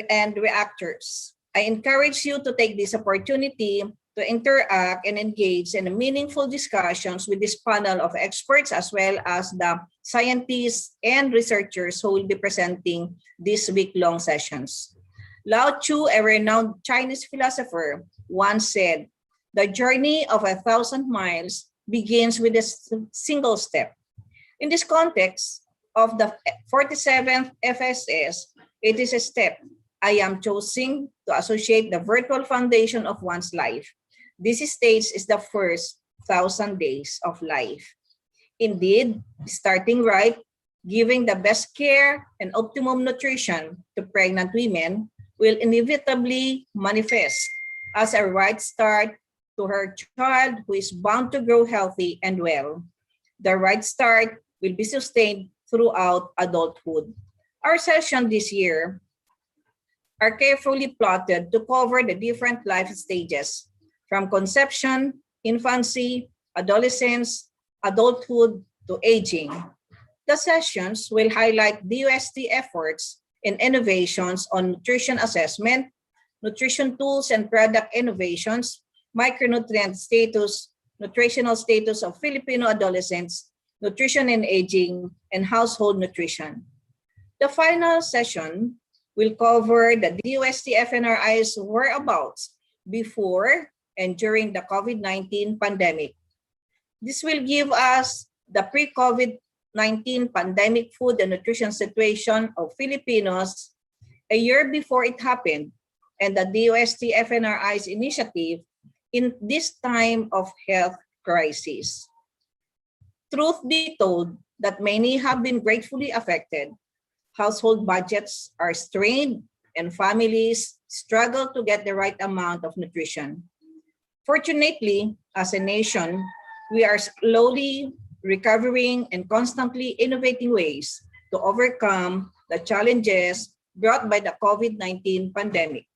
Speaker 19: and reactors. I encourage you to take this opportunity to interact and engage in meaningful discussions with this panel of experts, as well as the scientists and researchers who will be presenting these week-long sessions. Lao Tzu, a renowned Chinese philosopher, once said, "The journey of 1,000 miles begins with a single step." In this context of the 47th FSS, it is a step I am choosing to associate the virtual foundation of one's life. This stage is the first 1,000 days of life. Indeed, starting right, giving the best care and optimum nutrition to pregnant women will inevitably manifest as a right start to her child who is bound to grow healthy and well. The right start will be sustained throughout adulthood. Our session this year are carefully plotted to cover the different life stages, from conception, infancy, adolescence, adulthood, to aging. The sessions will highlight DOST efforts and innovations on nutrition assessment, nutrition tools and product innovations, micronutrient status, nutritional status of Filipino adolescents, nutrition and aging, and household nutrition. The final session will cover the DOST-FNRI's whereabouts before and during the COVID-19 pandemic. This will give us the pre-COVID-19 pandemic food and nutrition situation of Filipinos a year before it happened, and the DOST-FNRI's initiative in this time of health crisis. Truth be told that many have been gratefully affected. Household budgets are strained and families struggle to get the right amount of nutrition. Fortunately, as a nation, we are slowly recovering and constantly innovating ways to overcome the challenges brought by the COVID-19 pandemic.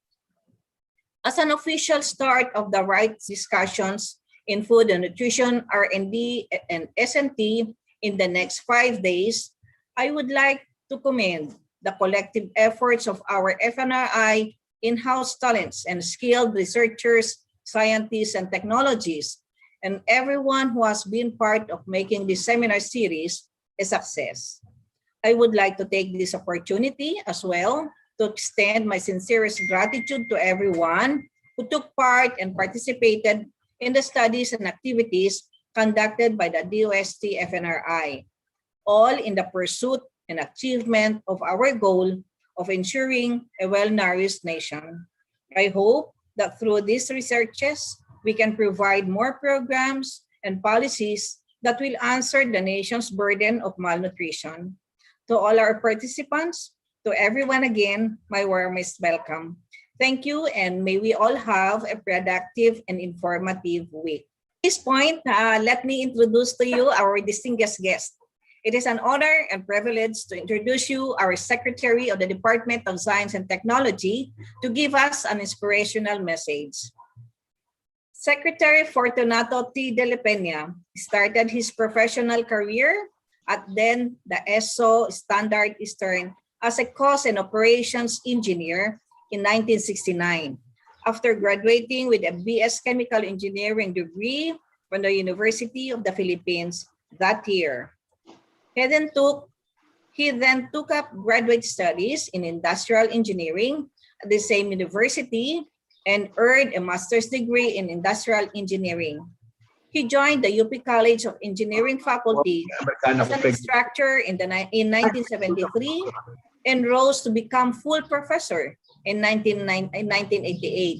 Speaker 19: As an official start of the rights discussions in food and nutrition, R&D, and S&T in the next 5 days, I would like to commend the collective efforts of our FNRI in-house talents and skilled researchers, scientists, and technologies, and everyone who has been part of making this seminar series a success. I would like to take this opportunity as well to extend my sincerest gratitude to everyone who took part and participated in the studies and activities conducted by the DOST-FNRI, all in the pursuit and achievement of our goal of ensuring a well-nourished nation. I hope that through these researches, we can provide more programs and policies that will answer the nation's burden of malnutrition. To all our participants, to everyone again, my warmest welcome. Thank you, and may we all have a productive and informative week. At this point, let me introduce to you our distinguished guest. It is an honor and privilege to introduce you our Secretary of the Department of Science and Technology to give us an inspirational message. Secretary Fortunato T. de la Peña started his professional career at then the ESO Standard Eastern as a cost and operations engineer in 1969. After graduating with a BS Chemical Engineering degree from the University of the Philippines that year. He then took up graduate studies in industrial engineering at the same university and earned a master's degree in industrial engineering. He joined the UP College of Engineering faculty as an instructor in 1973 and rose to become full professor in 1988.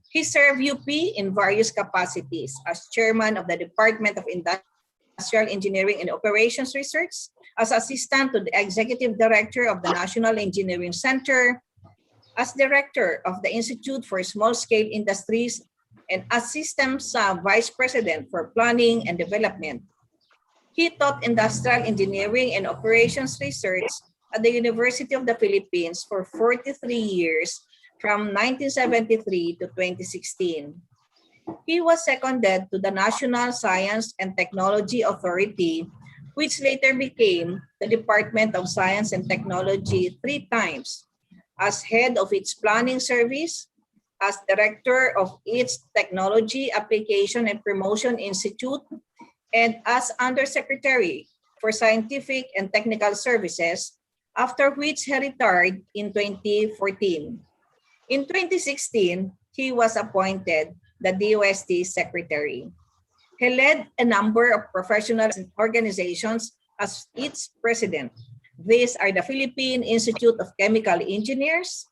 Speaker 19: He served UP in various capacities as chairman of the Department of Industrial Engineering and Operations Research, as assistant to the executive director of the National Engineering Center, as director of the Institute for Small-Scale Industries, and as systems vice president for planning and development. He taught industrial engineering and operations research at the University of the Philippines for 43 years from 1973 to 2016. He was seconded to the National Science and Technology Authority, which later became the Department of Science and Technology 3 times, as head of its planning service, as director of its Technology Application and Promotion Institute, and as Undersecretary for Scientific and Technical Services, after which he retired in 2014. In 2016, he was appointed the DOST Secretary. He led a number of professional organizations as its president. These are the Philippine Institute of Chemical Engineers,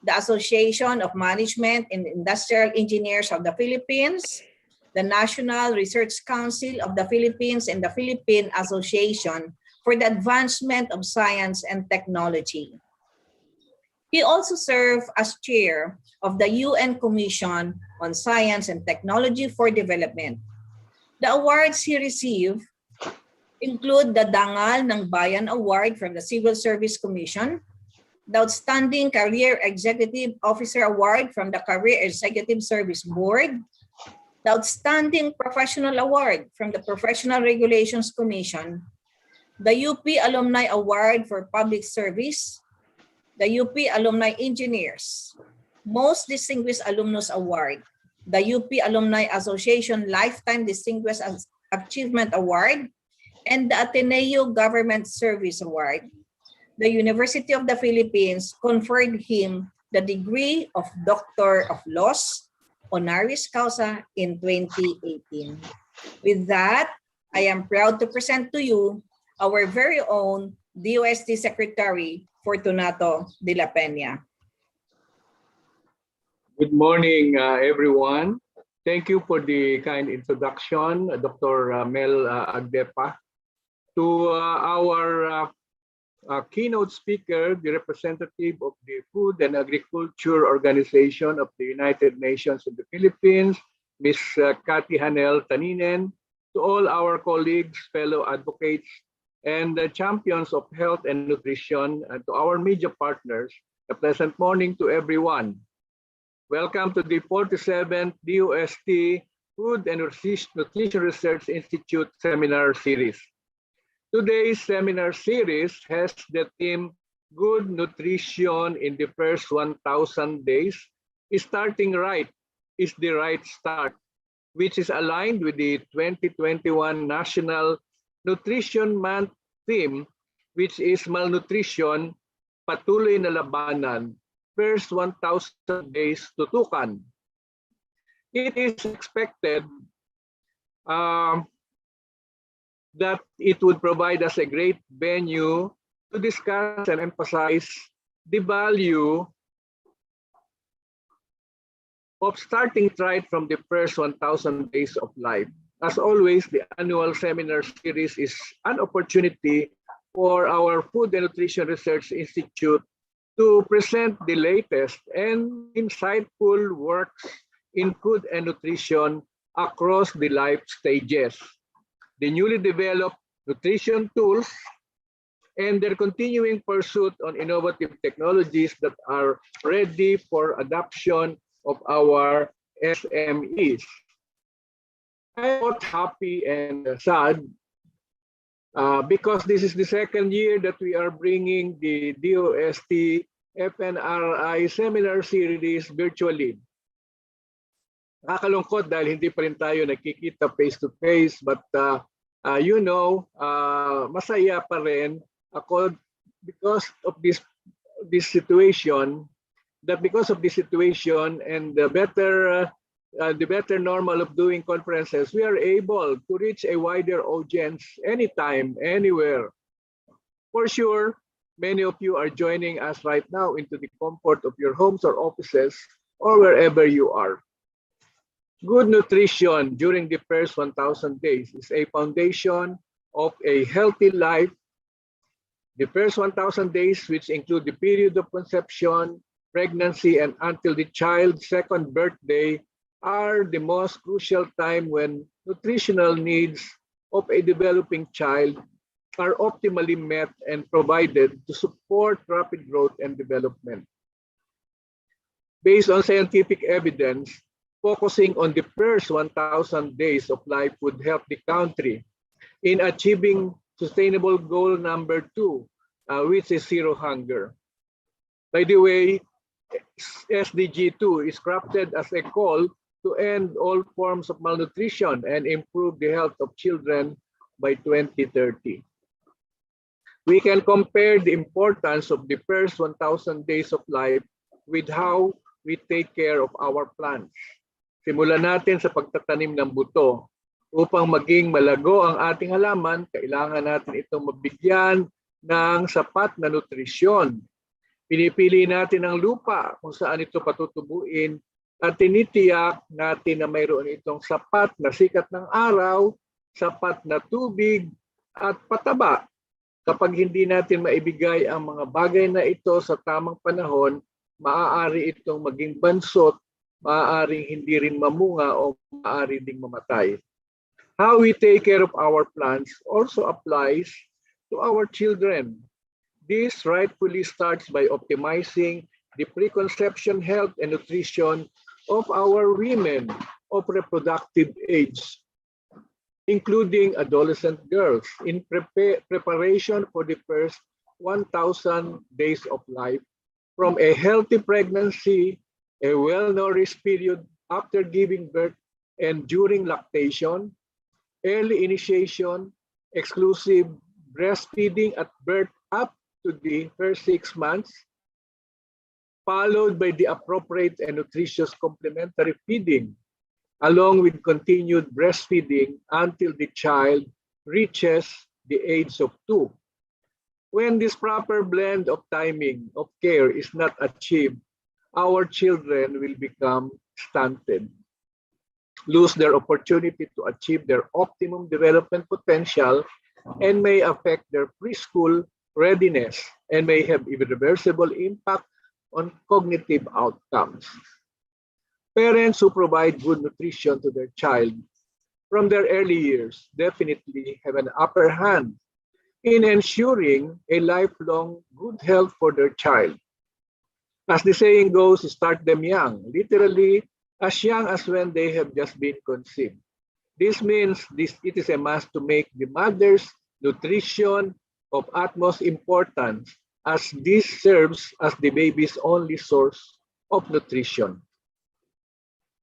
Speaker 19: the Association of Management and Industrial Engineers of the Philippines, the National Research Council of the Philippines, and the Philippine Association for the Advancement of Science and Technology. He also served as chair of the UN Commission on Science and Technology for Development. The awards he received include the Dangal ng Bayan Award from the Civil Service Commission, the Outstanding Career Executive Officer Award from the Career Executive Service Board, the Outstanding Professional Award from the Professional Regulations Commission, the UP Alumni Award for Public Service, the UP Alumni Engineers, Most Distinguished Alumnus Award, the UP Alumni Association Lifetime Distinguished Achievement Award, and the Ateneo Government Service Award. The University of the Philippines conferred him the degree of Doctor of Laws, honoris causa, in 2018. With that, I am proud to present to you our very own DOST Secretary, Fortunato de la Peña.
Speaker 14: Good morning, everyone. Thank you for the kind introduction, Dr. Mel Agdepa. To our keynote speaker, the representative of the Food and Agriculture Organization of the United Nations in the Philippines, Ms. Cathy Hanel Taninen, to all our colleagues, fellow advocates, and the champions of health and nutrition, and to our media partners, a pleasant morning to everyone. Welcome to the 47th DOST Food and Nutrition Research Institute Seminar Series. Today's seminar series has the theme, Good Nutrition in the First 1,000 Days is Starting Right is the Right Start, which is aligned with the 2021 National Nutrition Month theme, which is Malnutrition, Patuloy na Labanan, First 1,000 Days Tutukan. It is expected that it would provide us a great venue to discuss and emphasize the value of starting right from the first 1,000 days of life. As always, the annual seminar series is an opportunity for our Food and Nutrition Research Institute to present the latest and insightful works in food and nutrition across the life stages, the newly developed nutrition tools, and their continuing pursuit on innovative technologies that are ready for adoption of our SMEs. I'm both happy and sad because this is the second year that we are bringing the DOST-FNRI seminar series virtually. Nakakalungkot dahil hindi pa rin tayo nakikita face-to-face, but masaya pa rin ako because of this situation, and the better normal of doing conferences, we are able to reach a wider audience anytime, anywhere. For sure, many of you are joining us right now into the comfort of your homes or offices or wherever you are. Good nutrition during the first 1,000 days is a foundation of a healthy life. The first 1,000 days, which include the period of conception, pregnancy, and until the child's second birthday, are the most crucial time when nutritional needs of a developing child are optimally met and provided to support rapid growth and development. Based on scientific evidence, focusing on the first 1,000 days of life would help the country in achieving sustainable goal number 2, which is zero hunger. By the way, SDG 2 is crafted as a call to end all forms of malnutrition and improve the health of children by 2030. We can compare the importance of the first 1,000 days of life with how we take care of our plants. Simulan natin sa pagtatanim ng buto. Upang maging malago ang ating halaman, kailangan natin itong mabigyan ng sapat na nutrisyon. Pinipili natin ang lupa kung saan ito patutubuin at tinitiyak natin na mayroon itong sapat na sikat ng araw, sapat na tubig at pataba. Kapag hindi natin maibigay ang mga bagay na ito sa tamang panahon, maaari itong maging bansot, maaaring hindi rin mamunga o maaari ding mamatay. How we take care of our plants also applies to our children. This rightfully starts by optimizing the preconception health and nutrition of our women of reproductive age, including adolescent girls, in preparation for the first 1,000 days of life, from a healthy pregnancy, a well-nourished period after giving birth and during lactation, early initiation, exclusive breastfeeding at birth up to the first 6 months, followed by the appropriate and nutritious complementary feeding, along with continued breastfeeding until the child reaches the age of 2. When this proper blend of timing of care is not achieved, our children will become stunted. lose their opportunity to achieve their optimum development potential, and may affect their preschool readiness and may have irreversible impact on cognitive outcomes. Parents who provide good nutrition to their child from their early years definitely have an upper hand in ensuring a lifelong good health for their child. As the saying goes, start them young, literally as young as when they have just been conceived. This means it is a must to make the mother's nutrition of utmost importance, as this serves as the baby's only source of nutrition.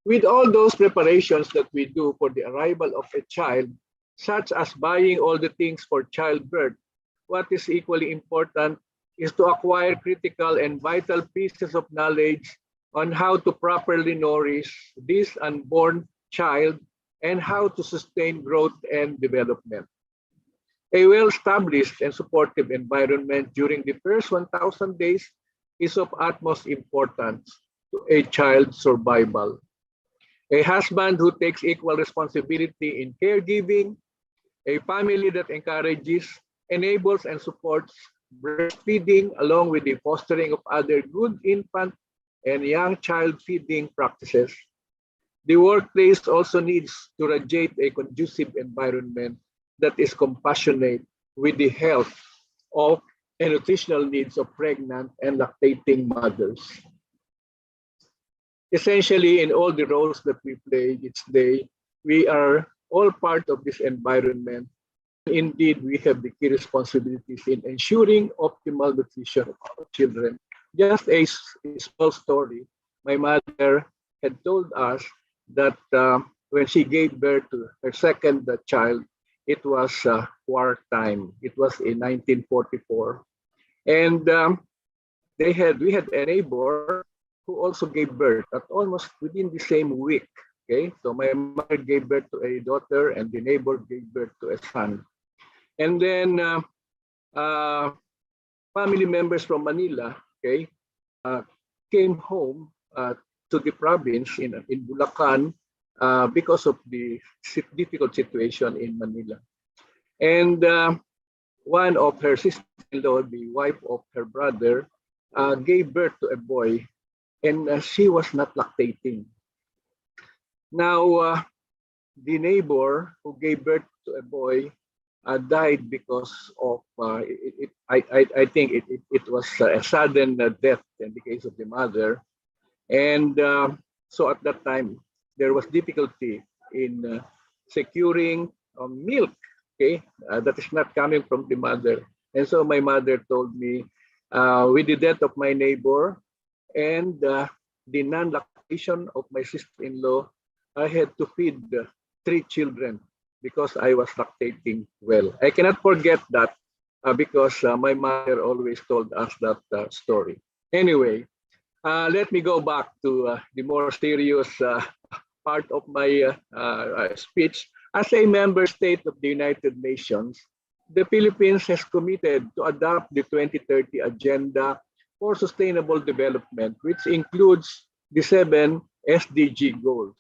Speaker 14: With all those preparations that we do for the arrival of a child, such as buying all the things for childbirth, what is equally important is to acquire critical and vital pieces of knowledge on how to properly nourish this unborn child and how to sustain growth and development. A well-established and supportive environment during the first 1,000 days is of utmost importance to a child's survival. A husband who takes equal responsibility in caregiving, a family that encourages, enables, and supports breastfeeding along with the fostering of other good infant and young child feeding practices. The workplace also needs to radiate a conducive environment that is compassionate with the health of and nutritional needs of pregnant and lactating mothers. Essentially, in all the roles that we play each day, we are all part of this environment. Indeed, we have the key responsibilities in ensuring optimal nutrition of our children. Just a small story, my mother had told us that when she gave birth to her second child, it was wartime. It was in 1944. And we had a neighbor who also gave birth at almost within the same week. Okay, so my mother gave birth to a daughter, and the neighbor gave birth to a son. And then family members from Manila, okay, came home to the province in Bulacan because of the difficult situation in Manila. And one of her sister-in-law, the wife of her brother, gave birth to a boy, and she was not lactating. Now, the neighbor who gave birth to a boy died because of, I think it was a sudden death in the case of the mother. And so at that time, there was difficulty in securing milk, okay, that is not coming from the mother. And so my mother told me, with the death of my neighbor and the non-lactation of my sister-in-law, I had to feed 3 children because I was lactating well. I cannot forget that because my mother always told us that story. Anyway, let me go back to the more serious part of my speech. As a member state of the United Nations, the Philippines has committed to adopt the 2030 Agenda for Sustainable Development, which includes the 7 SDG goals.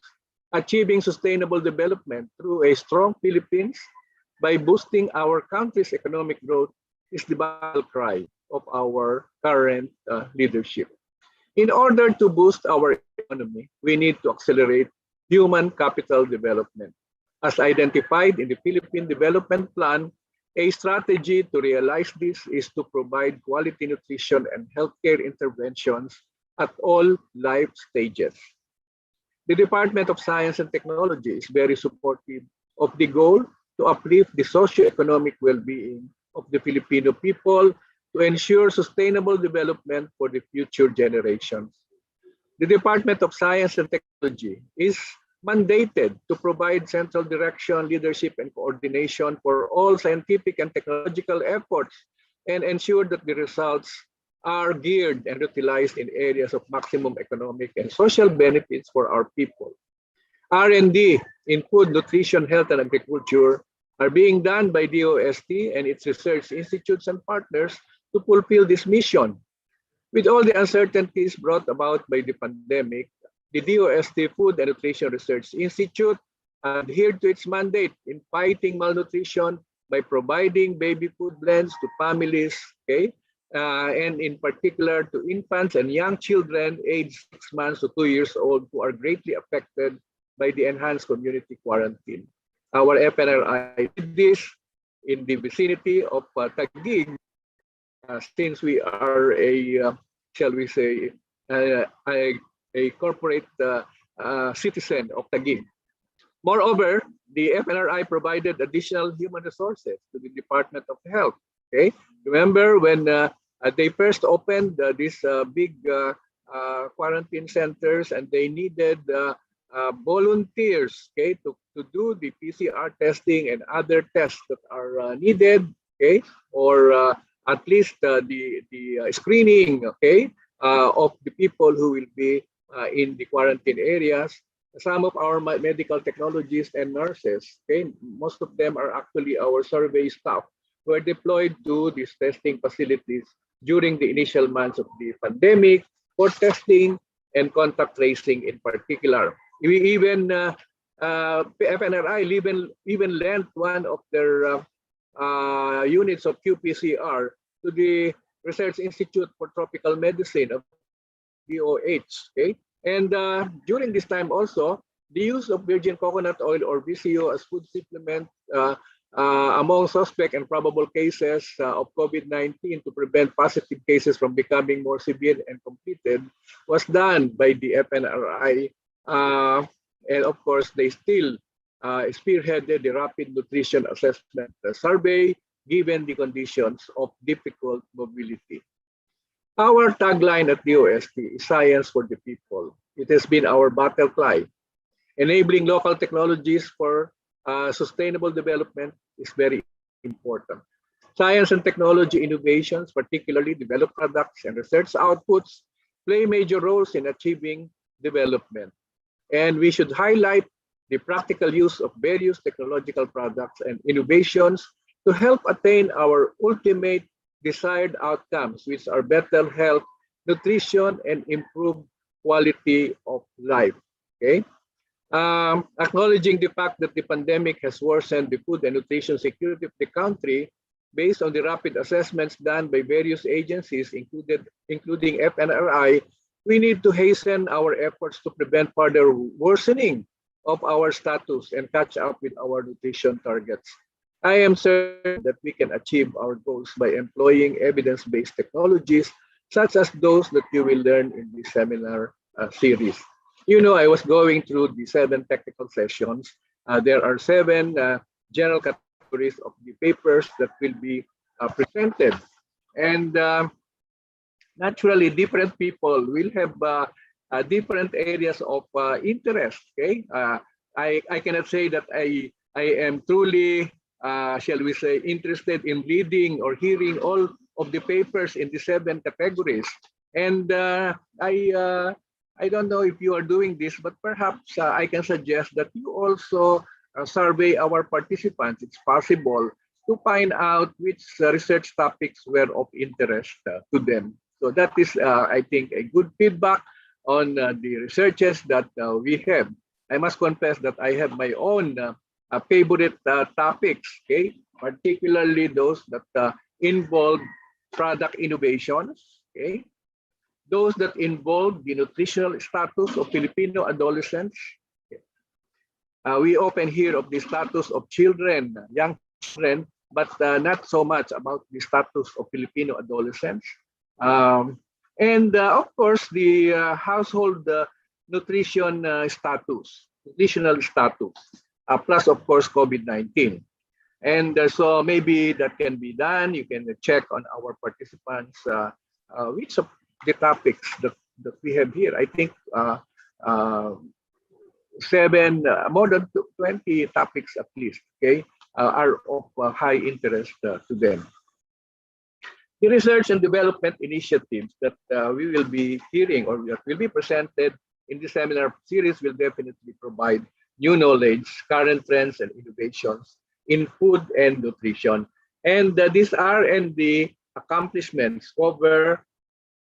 Speaker 14: Achieving sustainable development through a strong Philippines by boosting our country's economic growth is the battle cry of our current leadership. In order to boost our economy, we need to accelerate human capital development. As identified in the Philippine Development Plan, a strategy to realize this is to provide quality nutrition and healthcare interventions at all life stages. The Department of Science and Technology is very supportive of the goal to uplift the socio-economic well-being of the Filipino people to ensure sustainable development for the future generations. The Department of Science and Technology is mandated to provide central direction, leadership, and coordination for all scientific and technological efforts and ensure that the results are geared and utilized in areas of maximum economic and social benefits for our people. R&D in food, nutrition, health, and agriculture are being done by DOST and its research institutes and partners to fulfill this mission. With all the uncertainties brought about by the pandemic, the DOST-Food and Nutrition Research Institute adhered to its mandate in fighting malnutrition by providing baby food blends to families, okay, and in particular to infants and young children aged 6 months to 2 years old who are greatly affected by the enhanced community quarantine. Our FNRI did this in the vicinity of Taguig, since we are a, shall we say, a corporate citizen of Taguig. Moreover, the FNRI provided additional human resources to the Department of Health. Okay, remember when they first opened these big quarantine centers, and they needed volunteers, okay, to do the PCR testing and other tests that are needed, okay, or at least the screening, okay, of the people who will be in the quarantine areas. Some of our medical technologists and nurses, okay, most of them are actually our survey staff, were deployed to these testing facilities during the initial months of the pandemic for testing and contact tracing in particular. We even, FNRI even lent one of their units of qPCR to the Research Institute for Tropical Medicine of DOH, okay? And during this time also, the use of virgin coconut oil or VCO as food supplement among suspect and probable cases of COVID-19 to prevent positive cases from becoming more severe and completed was done by the FNRI. And of course, they still spearheaded the rapid nutrition assessment survey given the conditions of difficult mobility. Our tagline at DOST is Science for the People. It has been our battle cry. Enabling local technologies for sustainable development is very important. Science and technology innovations, particularly developed products and research outputs, play major roles in achieving development. And we should highlight the practical use of various technological products and innovations to help attain our ultimate desired outcomes, which are better health, nutrition, and improved quality of life. Okay. Acknowledging the fact that the pandemic has worsened the food and nutrition security of the country, based on the rapid assessments done by various agencies, including FNRI, we need to hasten our efforts to prevent further worsening of our status and catch up with our nutrition targets. I am certain that we can achieve our goals by employing evidence-based technologies, such as those that you will learn in this seminar series. You know, I was going through the 7 technical sessions. There are 7 general categories of the papers that will be presented. And naturally, different people will have different areas of interest. Okay, I cannot say that I am truly, shall we say, interested in reading or hearing all of the papers in the 7 categories. And I don't know if you are doing this, but perhaps I can suggest that you also survey our participants. It's possible to find out which research topics were of interest to them. So that is, I think, a good feedback on the researches that we have. I must confess that I have my own favorite topics, okay? Particularly those that involve product innovations, okay? Those that involve the nutritional status of Filipino adolescents. Okay. We often hear of the status of children, young children, but not so much about the status of Filipino adolescents. And of course, the household nutritional status, plus of course COVID-19. And so maybe that can be done. You can check on our participants which of the topics that we have here. I think 7, more than 20 topics at least, okay, are of high interest to them. The research and development initiatives that we will be hearing or that will be presented in the seminar series will definitely provide new knowledge, current trends, and innovations in food and nutrition. And these R&D accomplishments cover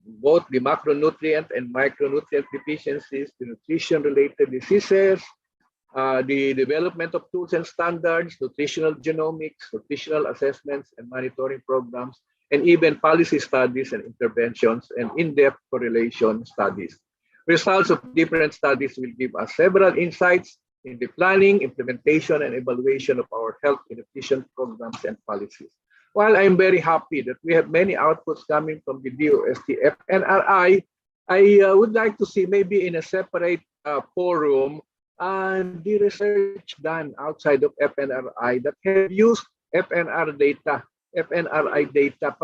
Speaker 14: both the macronutrient and micronutrient deficiencies, the nutrition-related diseases, the development of tools and standards, nutritional genomics, nutritional assessments and monitoring programs, and even policy studies and interventions and in-depth correlation studies. Results of different studies will give us several insights in the planning, implementation, and evaluation of our health and nutrition programs and policies. While I'm very happy that we have many outputs coming from the DOST-FNRI, I would like to see maybe in a separate forum the research done outside of FNRI that have used FNRI data,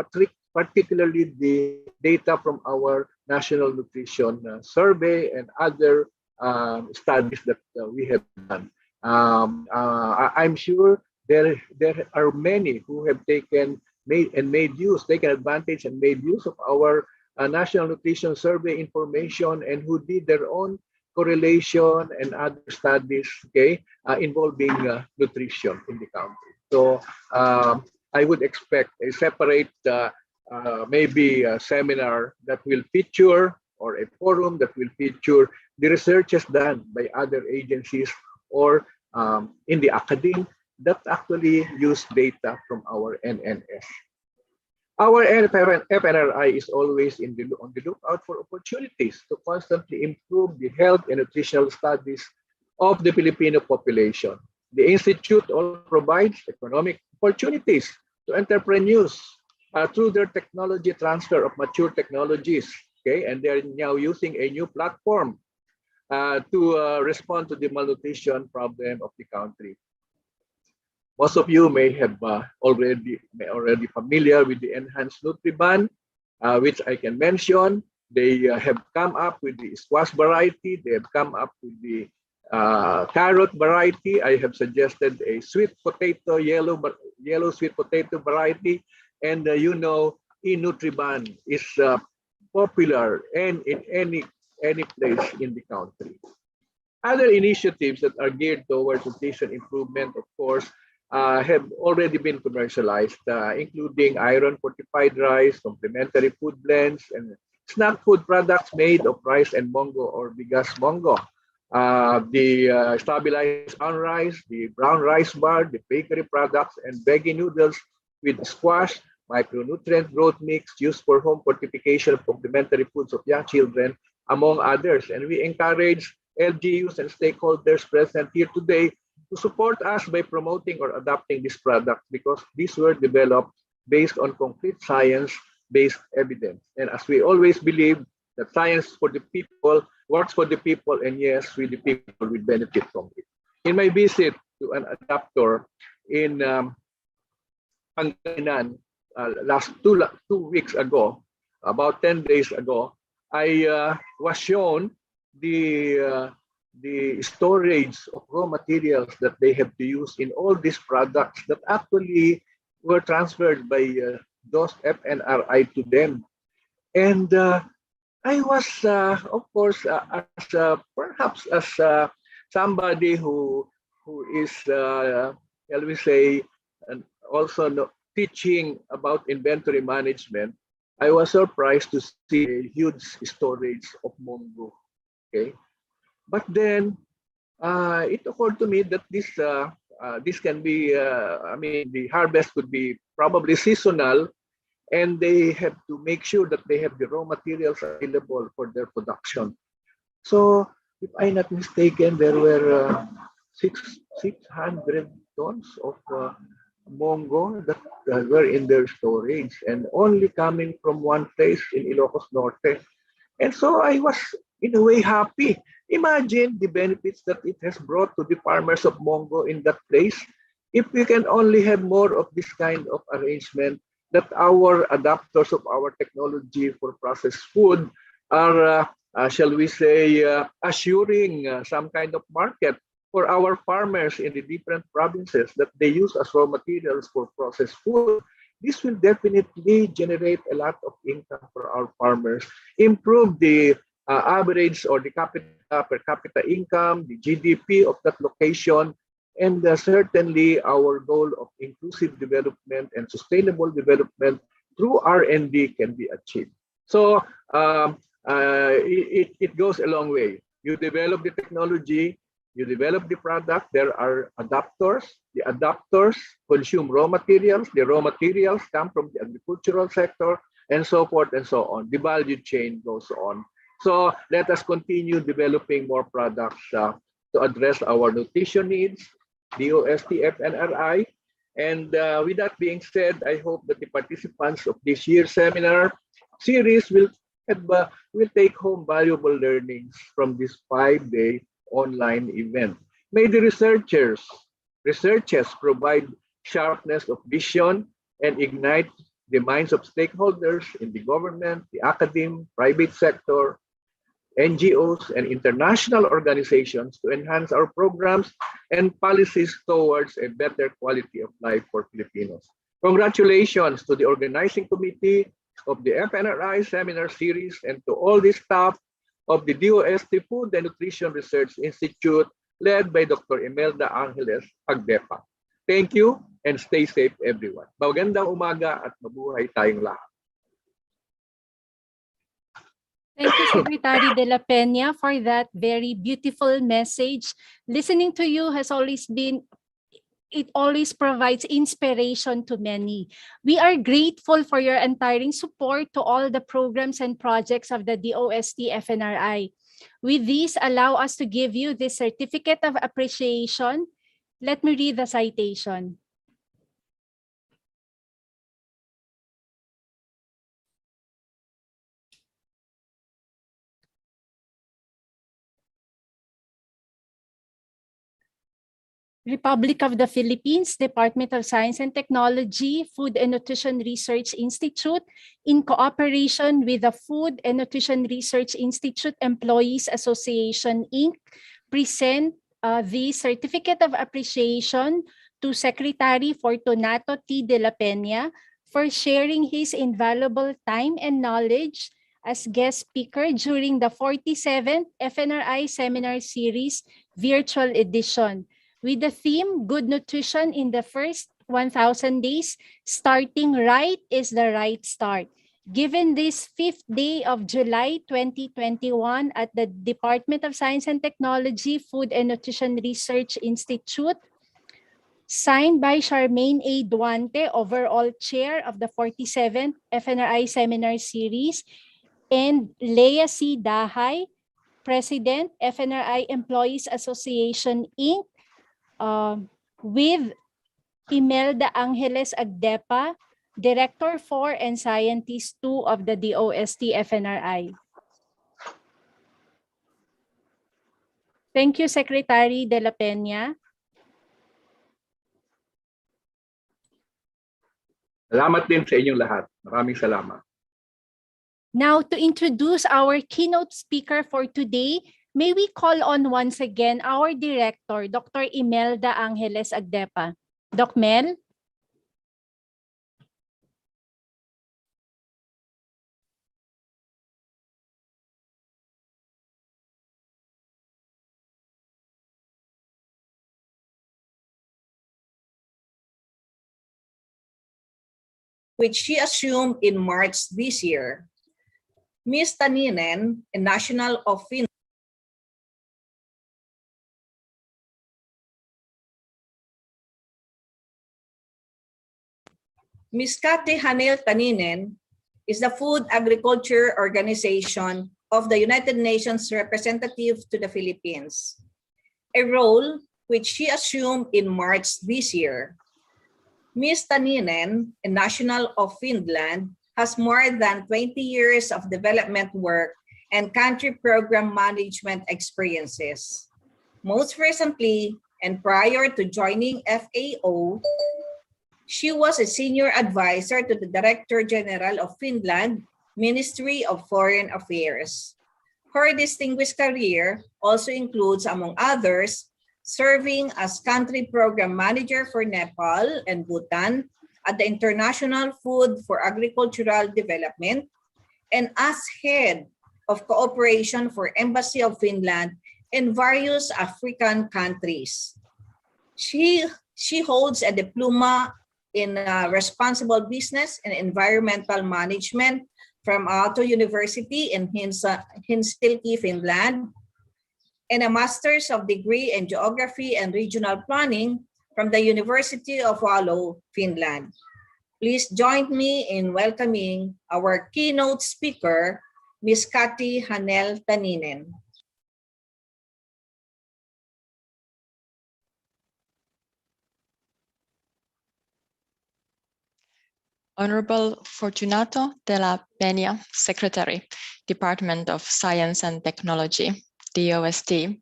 Speaker 14: particularly the data from our National Nutrition Survey and other studies that we have done. I'm sure there are many who have taken advantage and made use of our National Nutrition Survey information and who did their own correlation and other studies, involving nutrition in the country. So I would expect a separate maybe a seminar that will feature or a forum that will feature the researches done by other agencies or in the academe that actually use data from our NNS. Our FNRI is always on the lookout for opportunities to constantly improve the health and nutritional studies of the Filipino population. The Institute also provides economic opportunities to entrepreneurs through their technology transfer of mature technologies, and they're now using a new platform to respond to the malnutrition problem of the country. Most of you may have already familiar with the enhanced Nutriban, which I can mention. They have come up with the squash variety. They have come up with the carrot variety. I have suggested a sweet potato, yellow sweet potato variety. And e-Nutriban is popular and in any place in the country. Other initiatives that are geared towards nutrition improvement, of course, have already been commercialized, including iron-fortified rice, complementary food blends, and snack food products made of rice and mongo or bigas mongo. The stabilized brown rice, the brown rice bar, the bakery products, and veggie noodles with squash, micronutrient growth mix used for home fortification of complementary foods of young children, among others. And we encourage LGUs and stakeholders present here today to support us by promoting or adopting this product because these were developed based on complete science-based evidence. And as we always believe that science for the people works for the people, and yes, we the people will benefit from it. In my visit to an adapter in Pangasinan last two weeks ago, about 10 days ago, I was shown the storage of raw materials that they have to use in all these products that actually were transferred by DOST-FNRI to them. And I was, of course, perhaps as somebody who is, shall we say, also teaching about inventory management, I was surprised to see a huge storage of mongo. But then it occurred to me that this can be, the harvest could be probably seasonal, and they have to make sure that they have the raw materials available for their production. So, if I'm not mistaken, there were 600 tons of mongo that were in their storage and only coming from one place in Ilocos Norte. And so I was, in a way, happy. Imagine the benefits that it has brought to the farmers of mongo in that place. If we can only have more of this kind of arrangement, that our adapters of our technology for processed food are, shall we say, assuring some kind of market for our farmers in the different provinces that they use as raw materials for processed food. This will definitely generate a lot of income for our farmers, improve the average or the per capita income, the GDP of that location, and certainly our goal of inclusive development and sustainable development through R&D can be achieved. So it goes a long way. You develop the technology, you develop the product, there are adapters. The adapters consume raw materials. The raw materials come from the agricultural sector, and so forth and so on. The value chain goes on. So let us continue developing more products to address our nutrition needs, DOST-FNRI. And with that being said, I hope that the participants of this year's seminar series will take home valuable learnings from this 5-day online event. May the researchers provide sharpness of vision and ignite the minds of stakeholders in the government, the academe, private sector, NGOs, and international organizations to enhance our programs and policies towards a better quality of life for Filipinos. Congratulations to the organizing committee of the FNRI seminar series and to all the staff of the DOST-Food and Nutrition Research Institute led by Dr. Imelda Angeles Agdepa. Thank you and stay safe everyone. Magandang umaga at mabuhay tayong lahat.
Speaker 10: Thank you, Secretary De La Peña, for that very beautiful message. Listening to you has always been, it always provides inspiration to many. We are grateful for your untiring support to all the programs and projects of the DOST-FNRI. With this, allow us to give you this certificate of appreciation. Let me read the citation. Republic of the Philippines, Department of Science and Technology, Food and Nutrition Research Institute, in cooperation with the Food and Nutrition Research Institute Employees Association, Inc., present the Certificate of Appreciation to Secretary Fortunato T. De La Peña for sharing his invaluable time and knowledge as guest speaker during the 47th FNRI Seminar Series Virtual Edition, with the theme, Good Nutrition in the First 1,000 Days, Starting Right is the Right Start. Given this 5th day of July 2021 at the Department of Science and Technology, Food and Nutrition Research Institute, signed by Charmaine A. Duante, overall chair of the 47th FNRI Seminar Series, and Leah C. Dahay, President, FNRI Employees Association, Inc., with Imelda Angeles Agdepa, Director 4 and Scientist 2 of the DOST-FNRI. Thank you, Secretary De La Peña.
Speaker 14: Salamat din sa inyong lahat. Maraming salamat.
Speaker 10: Now, to introduce our keynote speaker for today, may we call on once again our director, Dr. Imelda Angeles Agdepa. Doc Mel?
Speaker 19: Which she assumed in March this year. Ms. Taninen, a national of Finland, Ms. Kathy Hanel Taninen is the Food Agriculture Organization of the United Nations representative to the Philippines, a role which she assumed in March this year. Ms. Taninen, a national of Finland, has more than 20 years of development work and country program management experiences. Most recently, and prior to joining FAO, she was a senior advisor to the Director General of Finland, Ministry of Foreign Affairs. Her distinguished career also includes, among others, serving as country program manager for Nepal and Bhutan at the International Food for Agricultural Development, and as head of cooperation for Embassy of Finland in various African countries. She holds a diploma in responsible business and environmental management from Aalto University in Helsinki, Finland, and a Master's of Degree in Geography and Regional Planning from the University of Oulu, Finland. Please join me in welcoming our keynote speaker, Ms. Kati Hanel-Taninen.
Speaker 20: Honorable Fortunato della Peña, Secretary, Department of Science and Technology, DOST.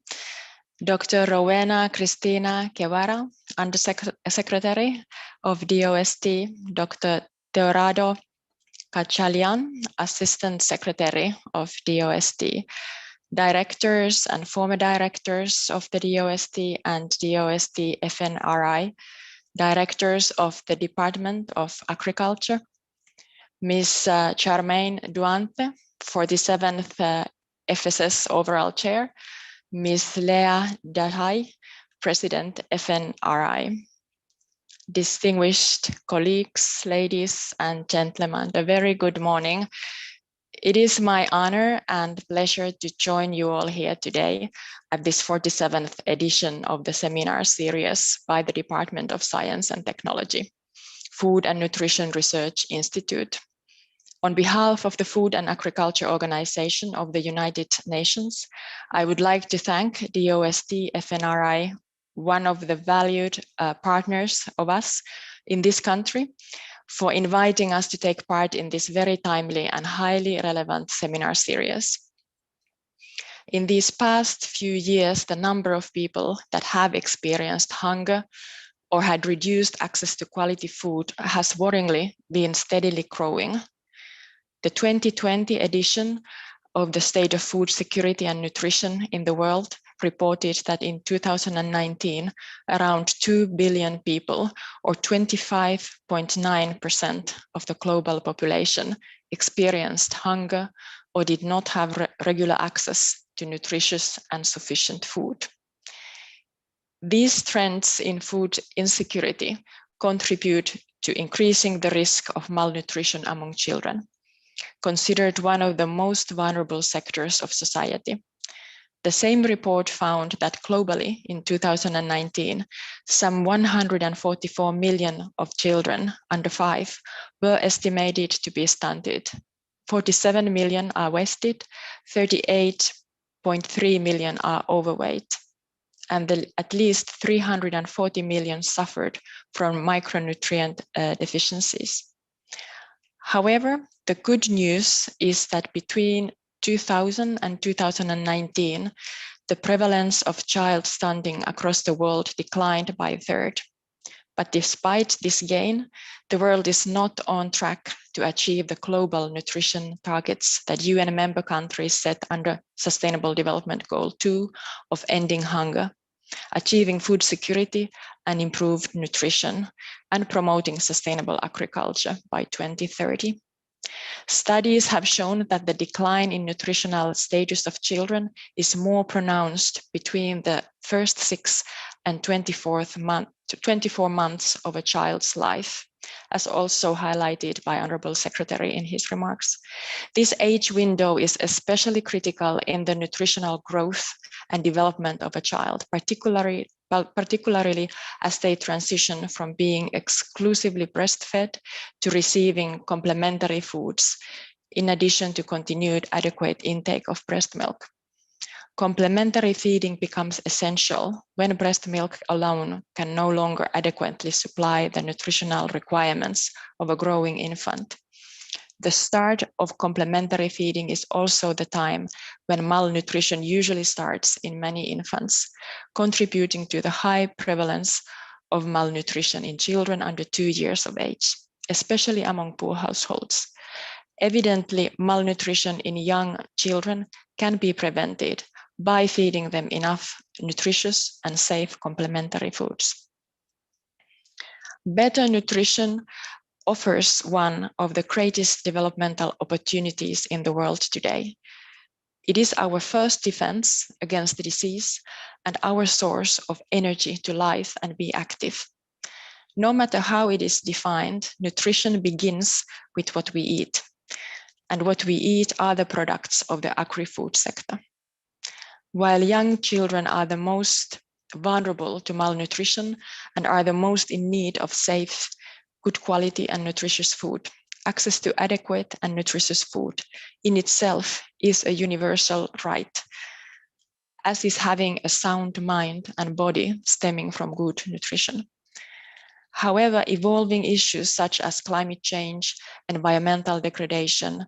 Speaker 20: Dr. Rowena Cristina Guevara, Undersecretary of DOST. Dr. Teorado Cachalian, Assistant Secretary of DOST. Directors and former directors of the DOST and DOST-FNRI, Directors of the Department of Agriculture, Ms. Charmaine Duante, 47th FSS Overall Chair, Ms. Lea Dahai, President FNRI. Distinguished colleagues, ladies and gentlemen, a very good morning. It is my honor and pleasure to join you all here today at this 47th edition of the seminar series by the Department of Science and Technology, Food and Nutrition Research Institute. On behalf of the Food and Agriculture Organization of the United Nations, I would like to thank DOST-FNRI, one of the valued partners of us in this country, for inviting us to take part in this very timely and highly relevant seminar series. In these past few years, the number of people that have experienced hunger or had reduced access to quality food has worryingly been steadily growing. The 2020 edition of the State of Food Security and Nutrition in the World reported that in 2019, around 2 billion people, or 25.9% of the global population, experienced hunger or did not have regular access to nutritious and sufficient food. These trends in food insecurity contribute to increasing the risk of malnutrition among children, considered one of the most vulnerable sectors of society. The same report found that globally in 2019, some 144 million of children under 5 were estimated to be stunted. 47 million are wasted, 38.3 million are overweight, and at least 340 million suffered from micronutrient deficiencies. However, the good news is that between 2000 and 2019, the prevalence of child stunting across the world declined by a third. But despite this gain, the world is not on track to achieve the global nutrition targets that UN member countries set under Sustainable Development Goal 2 of ending hunger, achieving food security and improved nutrition, and promoting sustainable agriculture by 2030. Studies have shown that the decline in nutritional status of children is more pronounced between the first 6 and 24 months of a child's life, as also highlighted by Honorable Secretary in his remarks. This age window is especially critical in the nutritional growth and development of a child, particularly as they transition from being exclusively breastfed to receiving complementary foods, in addition to continued adequate intake of breast milk. Complementary feeding becomes essential when breast milk alone can no longer adequately supply the nutritional requirements of a growing infant. The start of complementary feeding is also the time when malnutrition usually starts in many infants, contributing to the high prevalence of malnutrition in children under 2 years of age, especially among poor households. Evidently, malnutrition in young children can be prevented by feeding them enough nutritious and safe complementary foods. Better nutrition offers one of the greatest developmental opportunities in the world today. It is our first defense against the disease and our source of energy to live and be active. No matter how it is defined, nutrition begins with what we eat. and what we eat are the products of the agri-food sector. While young children are the most vulnerable to malnutrition and are the most in need of safe, good quality and nutritious food, access to adequate and nutritious food in itself is a universal right, as is having a sound mind and body stemming from good nutrition. However, evolving issues such as climate change, environmental degradation,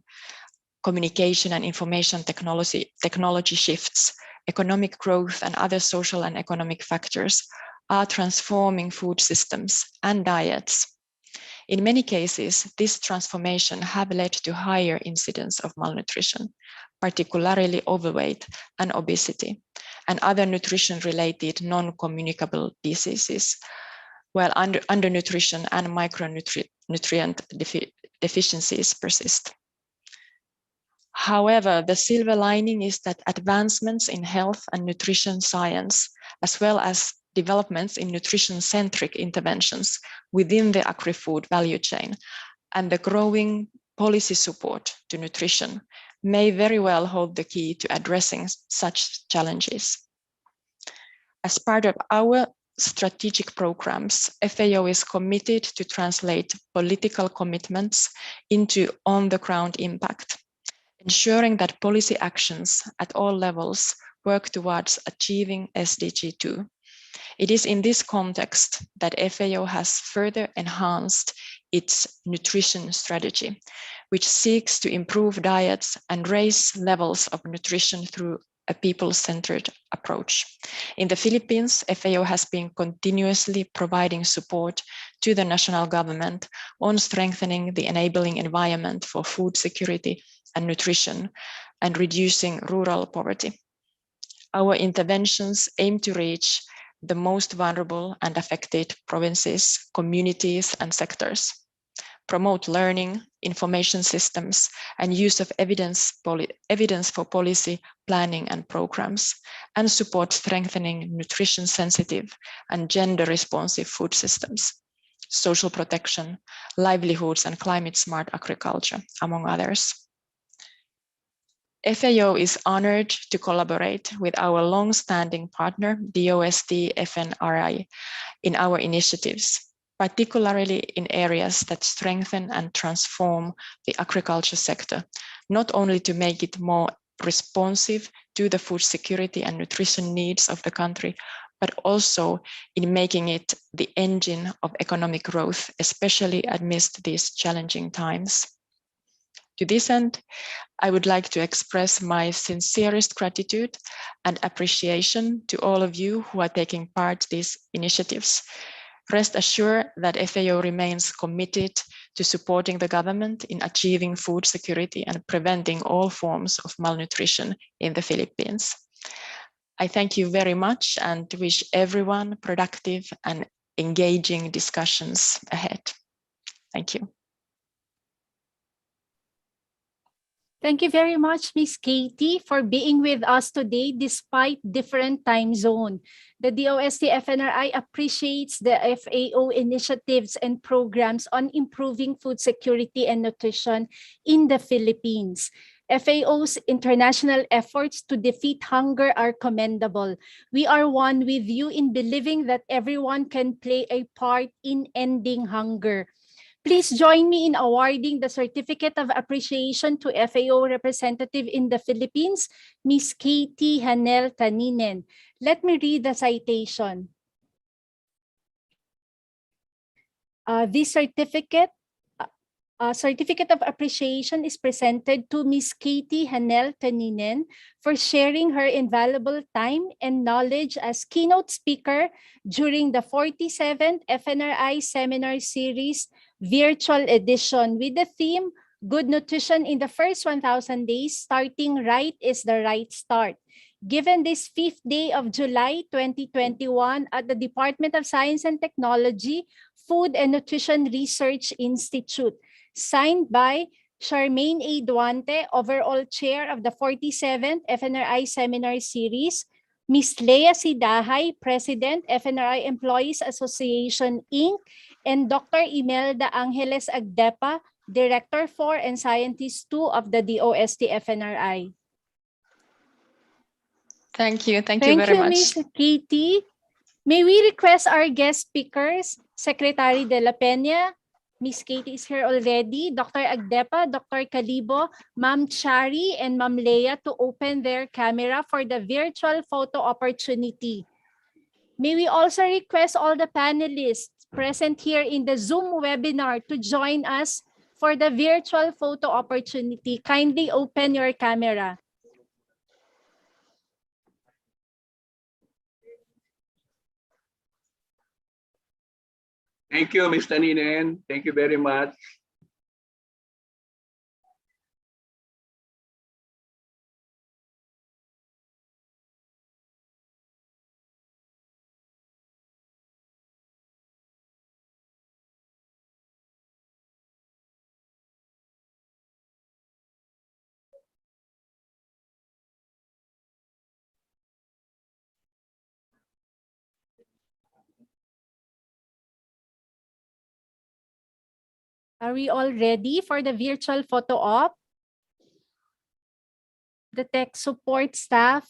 Speaker 20: communication and information technology shifts, economic growth, and other social and economic factors are transforming food systems and diets. In many cases, this transformation have led to higher incidence of malnutrition, particularly overweight and obesity, and other nutrition-related non-communicable diseases, while undernutrition and micronutrient deficiencies persist. However, the silver lining is that advancements in health and nutrition science, as well as developments in nutrition-centric interventions within the agri-food value chain and the growing policy support to nutrition may very well hold the key to addressing such challenges. As part of our strategic programs, FAO is committed to translate political commitments into on-the-ground impact, ensuring that policy actions at all levels work towards achieving SDG 2. It is in this context that FAO has further enhanced its nutrition strategy, which seeks to improve diets and raise levels of nutrition through a people-centered approach. In the Philippines, FAO has been continuously providing support to the national government on strengthening the enabling environment for food security and nutrition and reducing rural poverty. Our interventions aim to reach the most vulnerable and affected provinces, communities, and sectors, promote learning, information systems, and use of evidence for policy planning and programs, and support strengthening nutrition-sensitive and gender-responsive food systems, social protection, livelihoods, and climate-smart agriculture, among others. FAO is honored to collaborate with our long-standing partner, DOST-FNRI, in our initiatives, particularly in areas that strengthen and transform the agriculture sector, not only to make it more responsive to the food security and nutrition needs of the country, but also in making it the engine of economic growth, especially amidst these challenging times. To this end, I would like to express my sincerest gratitude and appreciation to all of you who are taking part in these initiatives. Rest assured that FAO remains committed to supporting the government in achieving food security and preventing all forms of malnutrition in the Philippines. I thank you very much and wish everyone productive and engaging discussions ahead. Thank you.
Speaker 10: Thank you very much, Ms. Katie, for being with us today despite different time zone. The DOST-FNRI appreciates the FAO initiatives and programs on improving food security and nutrition in the Philippines. FAO's international efforts to defeat hunger are commendable. We are one with you in believing that everyone can play a part in ending hunger. Please join me in awarding the Certificate of Appreciation to FAO Representative in the Philippines, Ms. Katie Hanel Taninen. Let me read the citation. This certificate of appreciation is presented to Ms. Katie Hanel Taninen for sharing her invaluable time and knowledge as keynote speaker during the 47th FNRI Seminar Series Virtual Edition with the theme, Good Nutrition in the First 1,000 Days, Starting Right is the Right Start. Given this 5th day of July 2021 at the Department of Science and Technology, Food and Nutrition Research Institute, signed by Charmaine A. Duante, overall chair of the 47th FNRI Seminar Series, Ms. Lea Sidahay, President, FNRI Employees Association, Inc., and Dr. Imelda Angeles Agdepa, Director 4 and Scientist 2 of the DOST-FNRI.
Speaker 20: Thank you. Thank you
Speaker 10: Thank
Speaker 20: very
Speaker 10: you,
Speaker 20: much.
Speaker 10: Ms. Katie. May we request our guest speakers, Secretary de la Peña, Ms. Katie is here already, Dr. Agdepa, Dr. Calibo, Ma'am Chari, and Ma'am Leia to open their camera for the virtual photo opportunity. May we also request all the panelists present here in the Zoom webinar to join us for the virtual photo opportunity. Kindly open your camera.
Speaker 14: Thank you, Ms. Taninen. Thank you very much.
Speaker 10: Are we all ready for the virtual photo op? The tech support staff,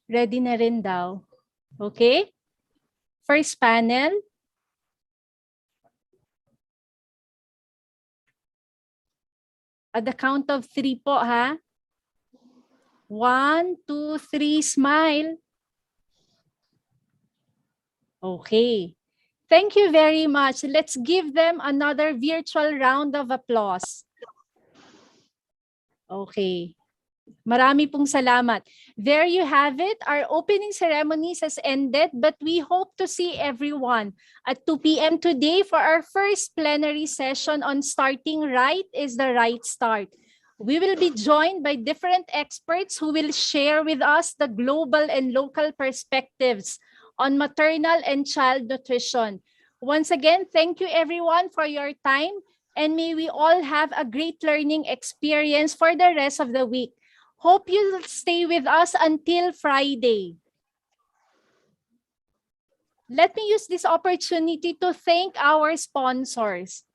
Speaker 10: ready na rin daw. Okay? First panel. At the count of 3 po, ha? 1, 2, 3, smile. Okay. Thank you very much. Let's give them another virtual round of applause. Okay. Marami pong salamat. There you have it. Our opening ceremonies has ended, but we hope to see everyone at 2 p.m. today for our first plenary session on starting right is the right start. We will be joined by different experts who will share with us the global and local perspectives on maternal and child nutrition. Once again, thank you everyone for your time, and may we all have a great learning experience for the rest of the week. Hope you'll stay with us until Friday. Let me use this opportunity to thank our sponsors.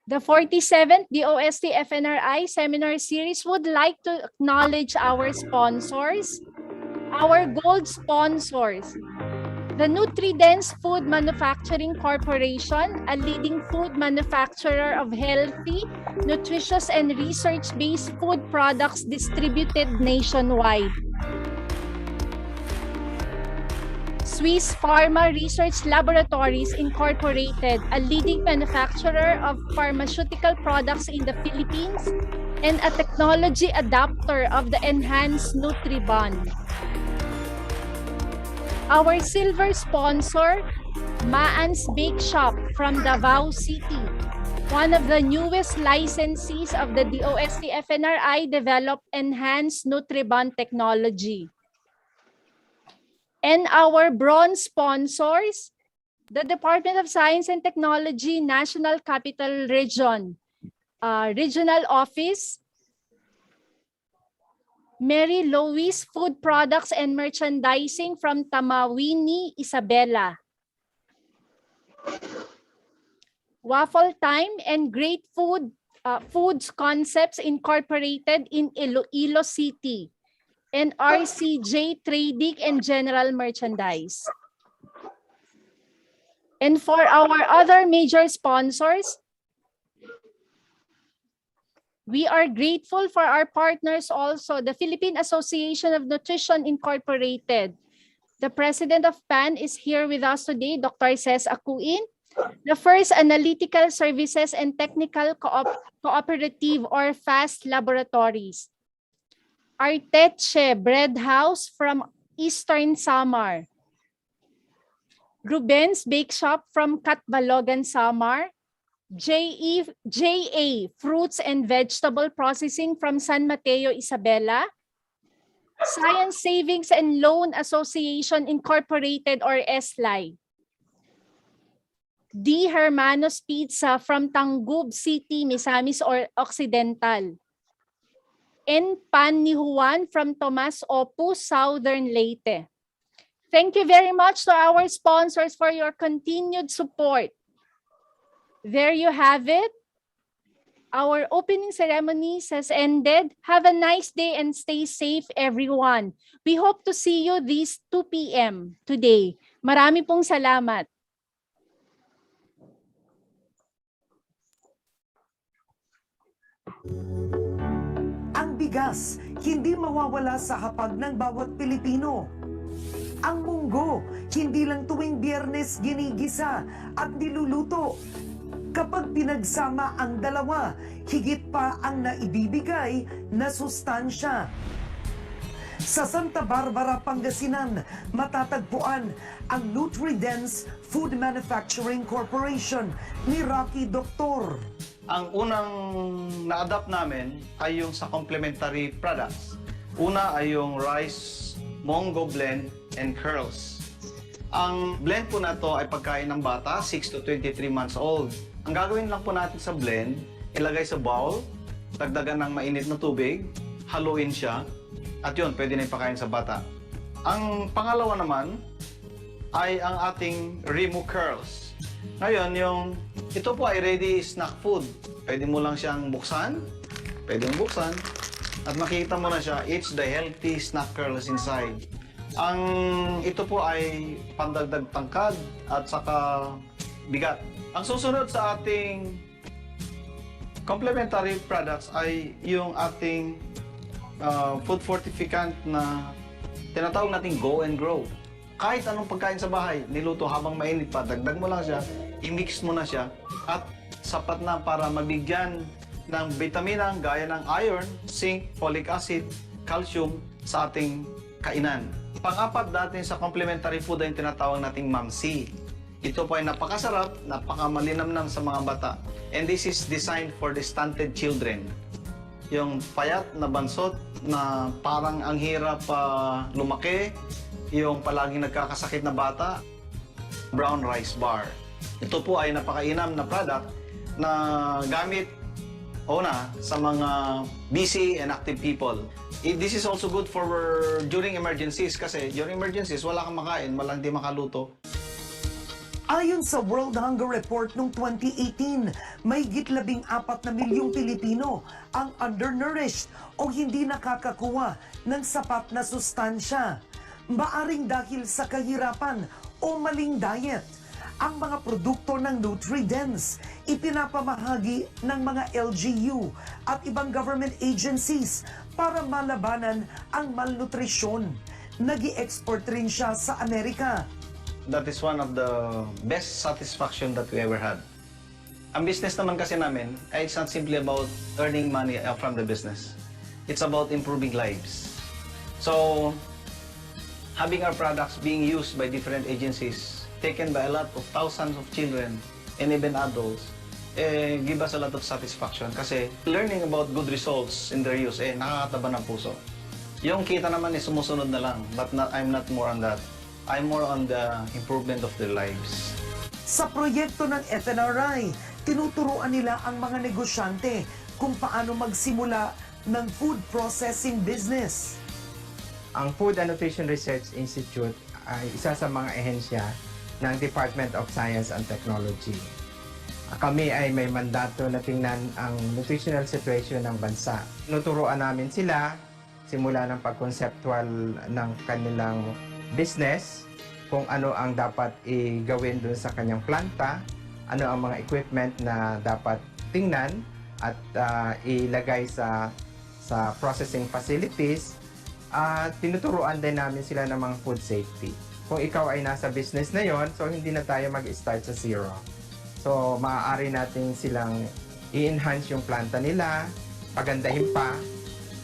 Speaker 10: The 47th DOST-FNRI Seminar Series would like to acknowledge our sponsors, our gold sponsors, the Nutridense Food Manufacturing Corporation, a leading food manufacturer of healthy, nutritious, and research-based food products distributed nationwide. Swiss Pharma Research Laboratories Incorporated, a leading manufacturer of pharmaceutical products in the Philippines and a technology adapter of the enhanced Nutribond. Our silver sponsor, Maan's Bake Shop from Davao City, one of the newest licensees of the DOST-FNRI developed enhanced Nutribond technology. And our bronze sponsors, the Department of Science and Technology National Capital Region, Regional Office, Mary Louise Food Products and Merchandising from Tamawini, Isabela. Waffle Time and Great Foods Concepts Incorporated in Iloilo City. And RCJ Trading and General Merchandise. And for our other major sponsors, we are grateful for our partners also, the Philippine Association of Nutrition Incorporated. The president of PAN is here with us today, Dr. Ces Akuin. The First Analytical Services and Technical Cooperative or FAST Laboratories. Arteche Bread House from Eastern Samar. Ruben's Bake Shop from Catbalogan, Samar. JA Fruits and Vegetable Processing from San Mateo, Isabela. Science Savings and Loan Association Incorporated or SLI. D. Hermanos Pizza from Tangub City, Misamis or Occidental. And Pan ni Juan from Tomas Opus, Southern Leyte. Thank you very much to our sponsors for your continued support. There you have it. Our opening ceremonies has ended. Have a nice day and stay safe, everyone. We hope to see you this 2 p.m. today. Marami pong salamat.
Speaker 21: Ang bigas, hindi mawawala sa hapag ng bawat Pilipino. Ang munggo, hindi lang tuwing Biyernes ginigisa at niluluto. Kapag pinagsama ang dalawa, higit pa ang naibibigay na sustansya. Sa Santa Barbara, Pangasinan, matatagpuan ang Nutridense Food Manufacturing Corporation ni Rocky Doctor.
Speaker 22: Ang unang na-adapt namin ay yung sa complementary products. Una ay yung rice, mongo blend, and curls. Ang blend po na to ay pagkain ng bata, 6 to 23 months old. Ang gagawin lang po natin sa blend, ilagay sa bowl, dagdagan ng mainit na tubig, haluin siya, at yun, pwede na ipakain sa bata. Ang pangalawa naman ay ang ating Remo Curls. Ngayon, ito po ay ready snack food. Pwede mo lang siyang buksan, at makita mo na siya, it's the healthy snack curls inside. Ito po ay pandagdag tangkad at saka bigat. Ang susunod sa ating complementary products ay yung ating food fortificant na tinatawag nating Go and Grow. Kahit anong pagkain sa bahay, niluto habang mainit pa, dagdag mo lang siya, i-mix mo na siya, at sapat na para mabigyan ng vitamina gaya ng iron, zinc, folic acid, calcium sa ating kainan. Pang-apat natin sa complementary food ay yung tinatawag nating Mamsi. Ito po ay napakasarap, napakamalinamnam sa mga bata. And this is designed for the stunted children. Yung payat na bansot na parang ang hirap lumaki, yung palaging nagkakasakit na bata, brown rice bar. Ito po ay napakainam na product na gamit sa mga busy and active people. This is also good for during emergencies kasi during emergencies wala kang makain, walang di makaluto.
Speaker 21: Ayon sa World Hunger Report noong 2018, may +14 na milyong Pilipino ang undernourished o hindi nakakakuha ng sapat na sustansya. Maaring dahil sa kahirapan o maling diet. Ang mga produkto ng Nutridense ipinapamahagi ng mga LGU at ibang government agencies para malabanan ang malnutrisyon. Nag-i-export rin siya sa Amerika.
Speaker 22: That is one of the best satisfaction that we ever had. Ang business naman kasi namin, it's not simply about earning money from the business. It's about improving lives. So, having our products being used by different agencies, taken by a lot of thousands of children and even adults, give us a lot of satisfaction kasi learning about good results in their use, nakakataba ng puso. Yung kita naman sumusunod na lang, but I'm not more on that. I'm more on the improvement of their lives.
Speaker 21: Sa proyekto ng FNRI, tinuturuan nila ang mga negosyante kung paano magsimula ng food processing business.
Speaker 23: Ang Food and Nutrition Research Institute ay isa sa mga ehensya ng Department of Science and Technology. Kami ay may mandato na tingnan ang nutritional situation ng bansa. Nuturuan namin sila simula ng pag-conceptual ng kanilang business, kung ano ang dapat i-gawin doon sa kanyang planta, ano ang mga equipment na dapat tingnan at ilagay sa processing facilities. Tinuturuan din namin sila ng mga food safety. Kung ikaw ay nasa business na yon, so hindi na tayo mag-start sa zero. So maaari natin silang i-enhance yung planta nila, pagandahin pa,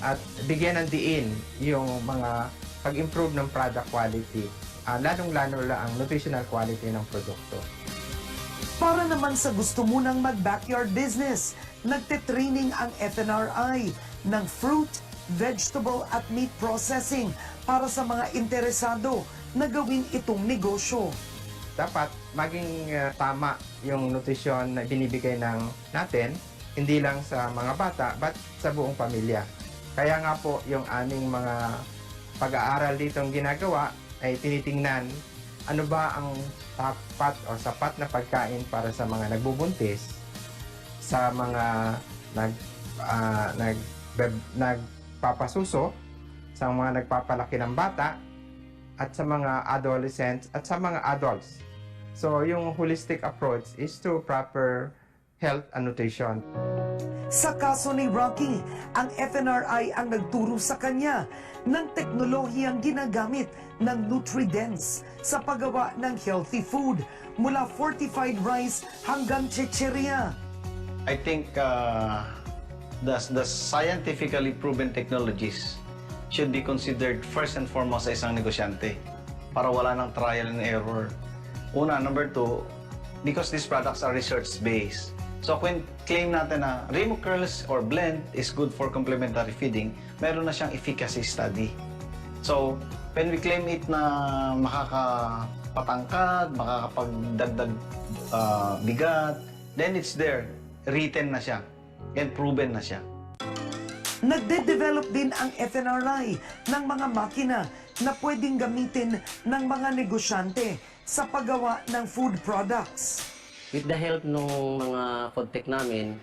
Speaker 23: at bigyan ng diin yung mga pag-improve ng product quality, lalong-lalo ang nutritional quality ng produkto.
Speaker 21: Para naman sa gusto mo ng mag-backyard business, nagte-training ang FNRI ng fruit, vegetable at meat processing para sa mga interesado na gawin itong negosyo.
Speaker 23: Dapat maging tama yung nutrisyon na binibigay natin, hindi lang sa mga bata, but sa buong pamilya. Kaya nga po yung aming mga pag-aaral ditong ginagawa ay tinitingnan ano ba ang tapat o sapat na pagkain para sa mga nagbubuntis, sa mga nagpapasuso, sa mga nagpapalaki ng bata, at sa mga adolescents, at sa mga adults. So, yung holistic approach is to proper health and nutrition.
Speaker 21: Sa kaso ni Rocky, ang FNRI ang nagturo sa kanya ng teknolohiyang ginagamit ng NutriDens sa paggawa ng healthy food mula fortified rice hanggang chicheria.
Speaker 22: I think the scientifically proven technologies should be considered first and foremost sa isang negosyante para wala ng trial and error. Una, number two, because these products are research-based. So kung claim natin na Remo curls or blend is good for complementary feeding, meron na siyang efficacy study. So when we claim it na makakapatangkad, makakapagdagdag bigat, then it's there, written na siya, and proven na siya.
Speaker 21: Nagde-develop din ang FNRI ng mga makina na pwedeng gamitin ng mga negosyante sa paggawa ng food products.
Speaker 4: With the help ng mga food tech namin,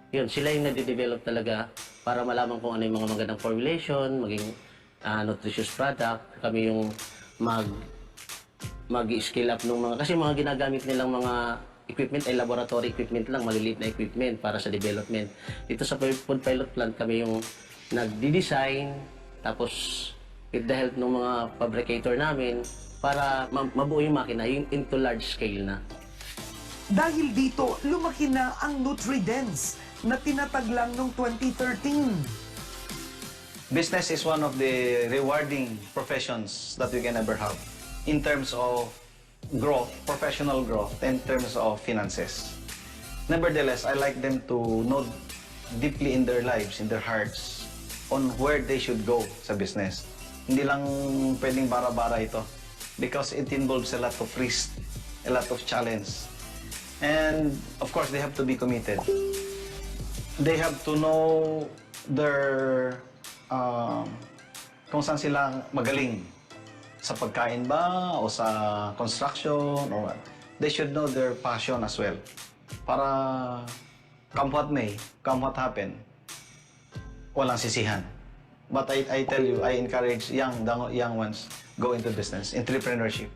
Speaker 4: yun, sila yung nade-develop talaga para malaman kung ano yung mga magandang formulation, maging nutritious product. Kami yung mag-scale up ng mga, kasi mga ginagamit nilang mga equipment ay laboratory equipment lang, maliliit na equipment para sa development. Dito sa food pilot plant kami yung nagdi-design, tapos with the help ng mga fabricator namin para mabuo yung makina yung into large scale na.
Speaker 21: Dahil dito, lumaki na ang NutriDens na tinataglang noong 2013.
Speaker 22: Business is one of the rewarding professions that we can ever have in terms of growth, professional growth, in terms of finances. Nevertheless, I like them to know deeply in their lives, in their hearts, on where they should go sa business. Hindi lang pwedeng bara-bara ito because it involves a lot of risk, a lot of challenge. And of course, they have to be committed. They have to know their kung saan sila magaling. Sa pagkain ba o sa construction or what. They should know their passion as well. Para come what may, come what happen, walang sisihan. But I tell you, I encourage young ones go into business, entrepreneurship.